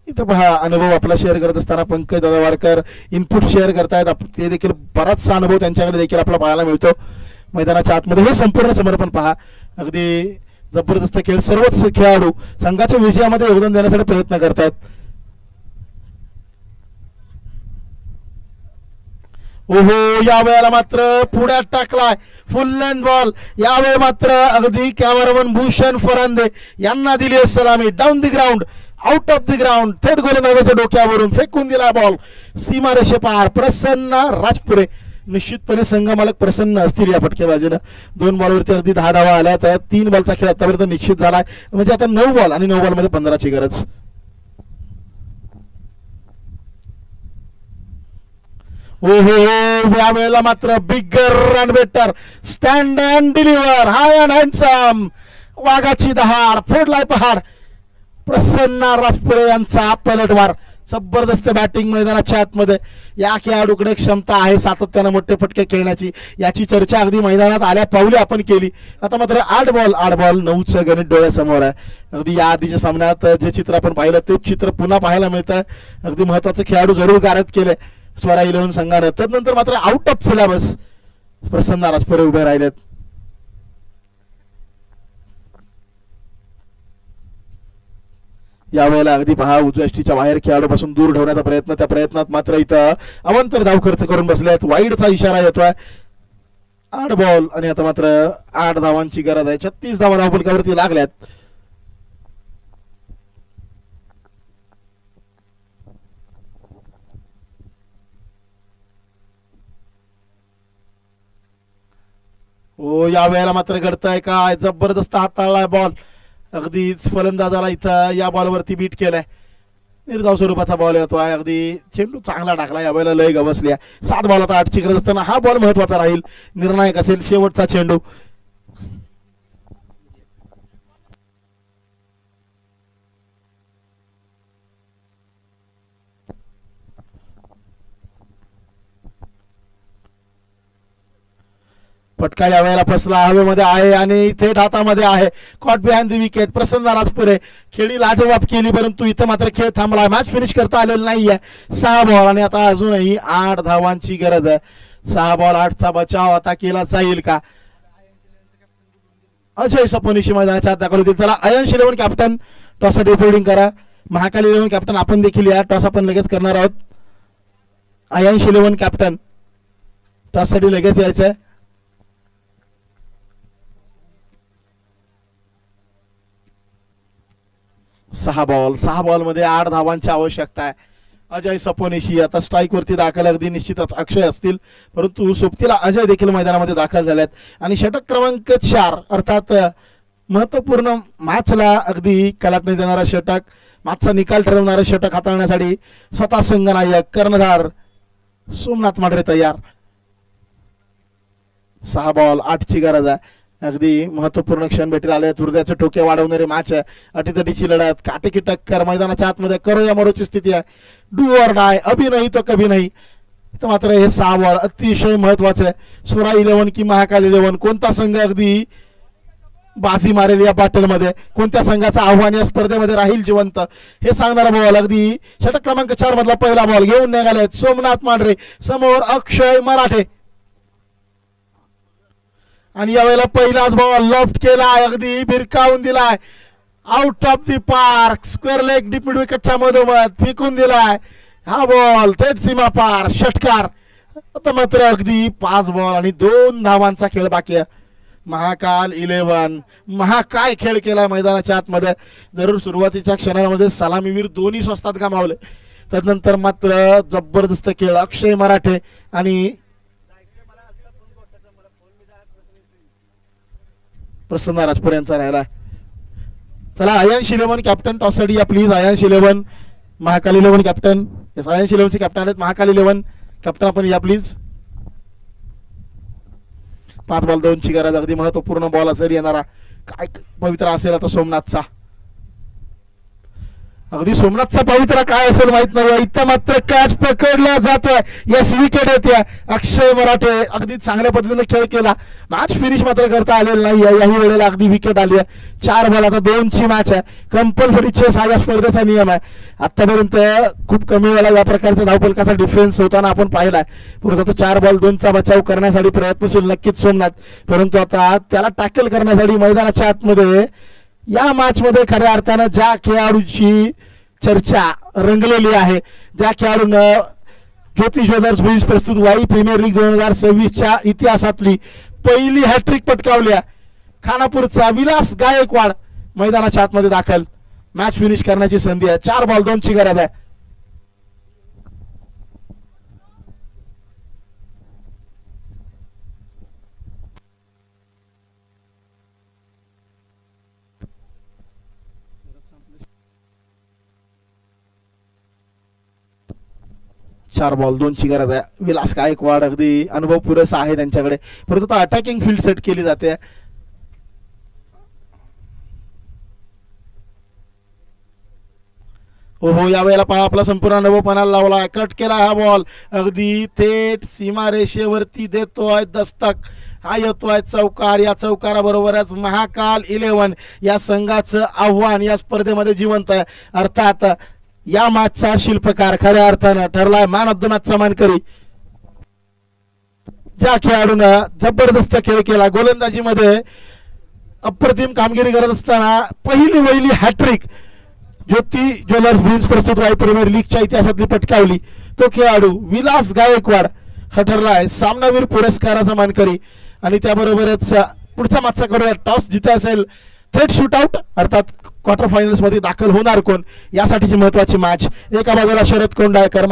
इथं पहा अनुभव आपला शेअर करत असताना पंकज दादावारकर इनपुट शेअर करतायत. ते देखील बराचसा अनुभव त्यांच्याकडे देखील आपला पाहायला मिळतो मैदानाच्या आतमध्ये. हे संपूर्ण समर्पण पहा. अगदी जबरदस्त खेळ. सर्वच खेळाडू संघाच्या विजयामध्ये योगदान देण्यासाठी प्रयत्न करतायत. ओहो, या वेळेला मात्र पुढ्यात टाकलाय फुल लेंथ बॉल. यावेळी मात्र अगदी कॅमेरामन भूषण फरांदे यांना दिली आहे सलामी. Down the ground, out of the ground, थेट गोलंदाजाच्या डोक्यावरून फेकून दिला बॉल सीमारेषे पार. प्रसन्न राजपुरे निश्चितपणे संघ मालक प्रसन्न असतील या फटकेबाजीनं. 2 बॉलवरती अगदी 10 धावा आल्या, तर 3 बॉलचा खेळ आतापर्यंत निश्चित झालाय. म्हणजे आता 9 बॉल आणि 9 बॉलमध्ये 15ची गरज. ओहो, या वेळेला मात्र bigger run better, stand and deliver, high and handsome, वाघाची दहाड, फोडलाय पहाड. प्रसन्न राजपुरे यांचा पलटवार. जबरदस्त बॅटिंग मैदानाच्या आतमध्ये. या खेळाडूकडे क्षमता आहे सातत्यानं मोठे फटके खेळण्याची. याची चर्चा अगदी मैदानात आल्या पावली आपण केली. आता मात्र 8 बॉल 9चं गणित डोळ्यासमोर आहे. अगदी या आधीच्या सामन्यात जे चित्र आपण पाहिलं तेच चित्र पुन्हा पाहायला मिळतं. अगदी महत्वाचे खेळाडू जरूर गारद केले स्वरा 11 संघानं. त्यानंतर मात्र आउट ऑफ सिलेबस प्रसन्न राजपुरे उभे राहिलेत. यावेळेला अगदी पहा उजव्या यष्टीच्या बाहेर खेळाडूपासून दूर ठेवण्याचा प्रयत्न. त्या प्रयत्नात मात्र इथं अवंतर धाव खर्च करून बसलेत. वाईडचा इशारा येतोय. 8 बॉल आणि आता मात्र 8 धावांची गरज आहे. 36 धावा धावफलकावरती लागल्यात. ओ, या वेळेला मात्र घडतंय काय, जबरदस्त हाताळलाय बॉल. अगदीच फलंदाजाला इथं या बॉलवरती बीट केलाय. निर्धाव स्वरूपाचा बॉल येतोय. अगदी चेंडू चांगला टाकला. या वेळेला लय गवसल्या. 7 बॉल आता 8ची गरज असताना हा बॉल महत्वाचा राहील, निर्णायक असेल. शेवटचा चेंडू. फटका या वेळेला फसला, हवेमध्ये आहे आणि थेट हातामध्ये आहे. Caught behind the wicket. Prasanna Rajpure खेळी लाजवाब केली, परंतु इथं मात्र खेळ थांबला. मॅच फिनिश करता आलेला नाहीये. 6 बॉल आणि आता अजूनही 8 धावांची गरज आहे. 6 बॉल 8चा बचाव आता केला जाईल का? अजय सपोनिशी मैदानाच्या आत दाखल होतील. चला, अयंश 11 कॅप्टन टॉससाठी फिल्डिंग करा. महाकाली 11 कॅप्टन आपण देखील या. टॉस आपण लगेच करणार आहोत. अयंश 11 कॅप्टन टॉससाठी लगेच यायचंय. 6 बॉल मध्ये 8 धावांची आवश्यकता आहे. अजय सपोनिशी आता स्ट्राईक वरती दाखल. अगदी निश्चितच अक्षय असतील, परंतु सोबतीला अजय देखील मैदानामध्ये दाखल झालेत. आणि षटक क्रमांक 4 अर्थात महत्वपूर्ण मॅचला अगदी कलाटणी देणारा षटक, मॅचचा निकाल ठरवणारा षटक हाताळण्यासाठी स्वतः संघनायक कर्णधार सोमनाथ मांढरे तयार. 6 बॉल 8ची गरज आहे. अगदी महत्वपूर्ण क्षण भेटेल आले. हृदयाचे ठोके वाढवणारे मॅच आहे. अटीतटीची लढत, काटेकी टक्कर, मैदानाच्या आतमध्ये करो या मरोची स्थिती आहे. डू ऑर डाय, अभि नाही तो कभी नाही. इथं मात्र हे 6 बॉल अतिशय महत्वाचे आहे. स्वरा 11 की महाकाल 11, कोणता संघ अगदी बाजी मारेल या बॅटलमध्ये, कोणत्या संघाचं आव्हान या स्पर्धेमध्ये राहील जिवंत, हे सांगणारा बॉल. अगदी षटक क्रमांक 4 मधला पहिला बॉल घेऊन निघालेत सोमनाथ मांढरे. समोर अक्षय मराठे. आणि यावेळेला पहिलाच बॉल लॉफ्ट केलाय, अगदी भिरकावून दिलाय. Out of the park, square leg deep mid विकेटच्या मधोमध फेकून दिलाय. हा बॉल थेट सीमा पार, षटकार. आता मात्र अगदी 5 बॉल आणि 2 धावांचा खेळ बाकी आहे. महाकाल 11 काय खेळ केलाय मैदानाच्या आतमध्ये. जरूर सुरुवातीच्या क्षणामध्ये सलामीवीर दोन्ही स्वस्तात गमावले, त्यानंतर मात्र जबरदस्त खेळ. अक्षय मराठे आणि प्रसन्न राजपुरे यांचा राहिला. चला, अयंश 11 कॅप्टन टॉससाठी या प्लीज. अयंश 11 महाकाल 11 कॅप्टन. अयंश 11 चे कॅप्टन आहेत महाकाल 11 कॅप्टन, आपण या प्लीज. 5 बॉल 2ची गरज. अगदी महत्वपूर्ण बॉल असेल येणारा. काय पवित्र असेल आता सोमनाथचा. अगदी सोमनाथचा पवित्र काय असेल माहित नाही. इथं मात्र कॅच पकडला जातोय. यस, विकेट येते. अक्षय मराठे अगदी चांगल्या पद्धतीने खेळ केला. मॅच फिनिश मात्र करता आलेला नाही. याही वेळेला अगदी विकेट आली आहे. 4 बॉल आता 2ची मॅच आहे. कंपल्सरी चेस हा या स्पर्धेचा नियम आहे. आतापर्यंत खूप कमी वेळा या प्रकारचा धावफलकाचा डिफरन्स होताना आपण पाहिलाय. परंतु आता 4 बॉल 2चा बचाव करण्यासाठी प्रयत्नशील नक्कीच सोमनाथ, परंतु आता त्याला टॅकल करण्यासाठी मैदानाच्या आतमध्ये या मॅच मध्ये खऱ्या अर्थानं ज्या खेळाडूची चर्चा रंगलेली आहे, ज्या खेळाडूनं ज्योती ज्वेलर्स वीज प्रस्तुत वाई प्रीमियर लीग 2026च्या इतिहासातली पहिली हॅट्रिक पटकावल्या खानापूरचा विलास गायकवाड मैदानाच्या आतमध्ये दाखल. मॅच फिनिश करण्याची संधी आहे. 4 बॉल 2 ची गरज आहे. चार बॉल 2 ची गरज आहे. विलास गायकवाड अगदी अनुभव पुरेसा आहे त्यांच्याकडे, परंतु आता अटॅकिंग फील्ड सेट केली जाते. ओहो, यावेळेला पहा आपला संपूर्ण अनुभव पणाला लावला, कट केला हा बॉल, अगदी थेट सीमारेषेवरती देतोय दस्तक. हा येतोय चौकार. या चौकाराबरोबरच महाकाल 11 या संघाचं आव्हान या स्पर्धेमध्ये जिवंत आहे. अर्थात या मॅचचा शिल्पकार खऱ्या अर्थानं ठरलाय मॅन ऑफ द मॅचचा मानकरी. ज्या खेळाडूनं जबरदस्त खेळ केला, गोलंदाजीमध्ये अप्रतिम कामगिरी करत असताना पहिली हॅट्रिक ज्योती ज्वेलर्स ब्रिन्स प्रस्तुत वाई प्रीमियर लीगच्या इतिहासातली पटकावली, तो खेळाडू विलास गायकवाड हा ठरलाय सामनावीर पुरस्काराचा मानकरी. आणि त्याबरोबरच पुढचा मॅचचा करूया. टॉस जिथे असेल थेट शूटआउट, अर्थात क्वार्टर फायनल्स मध्ये दाखल होणार कोण यासाठीची महत्वाची मॅच. एका बाजूला शरद कोंडाळकर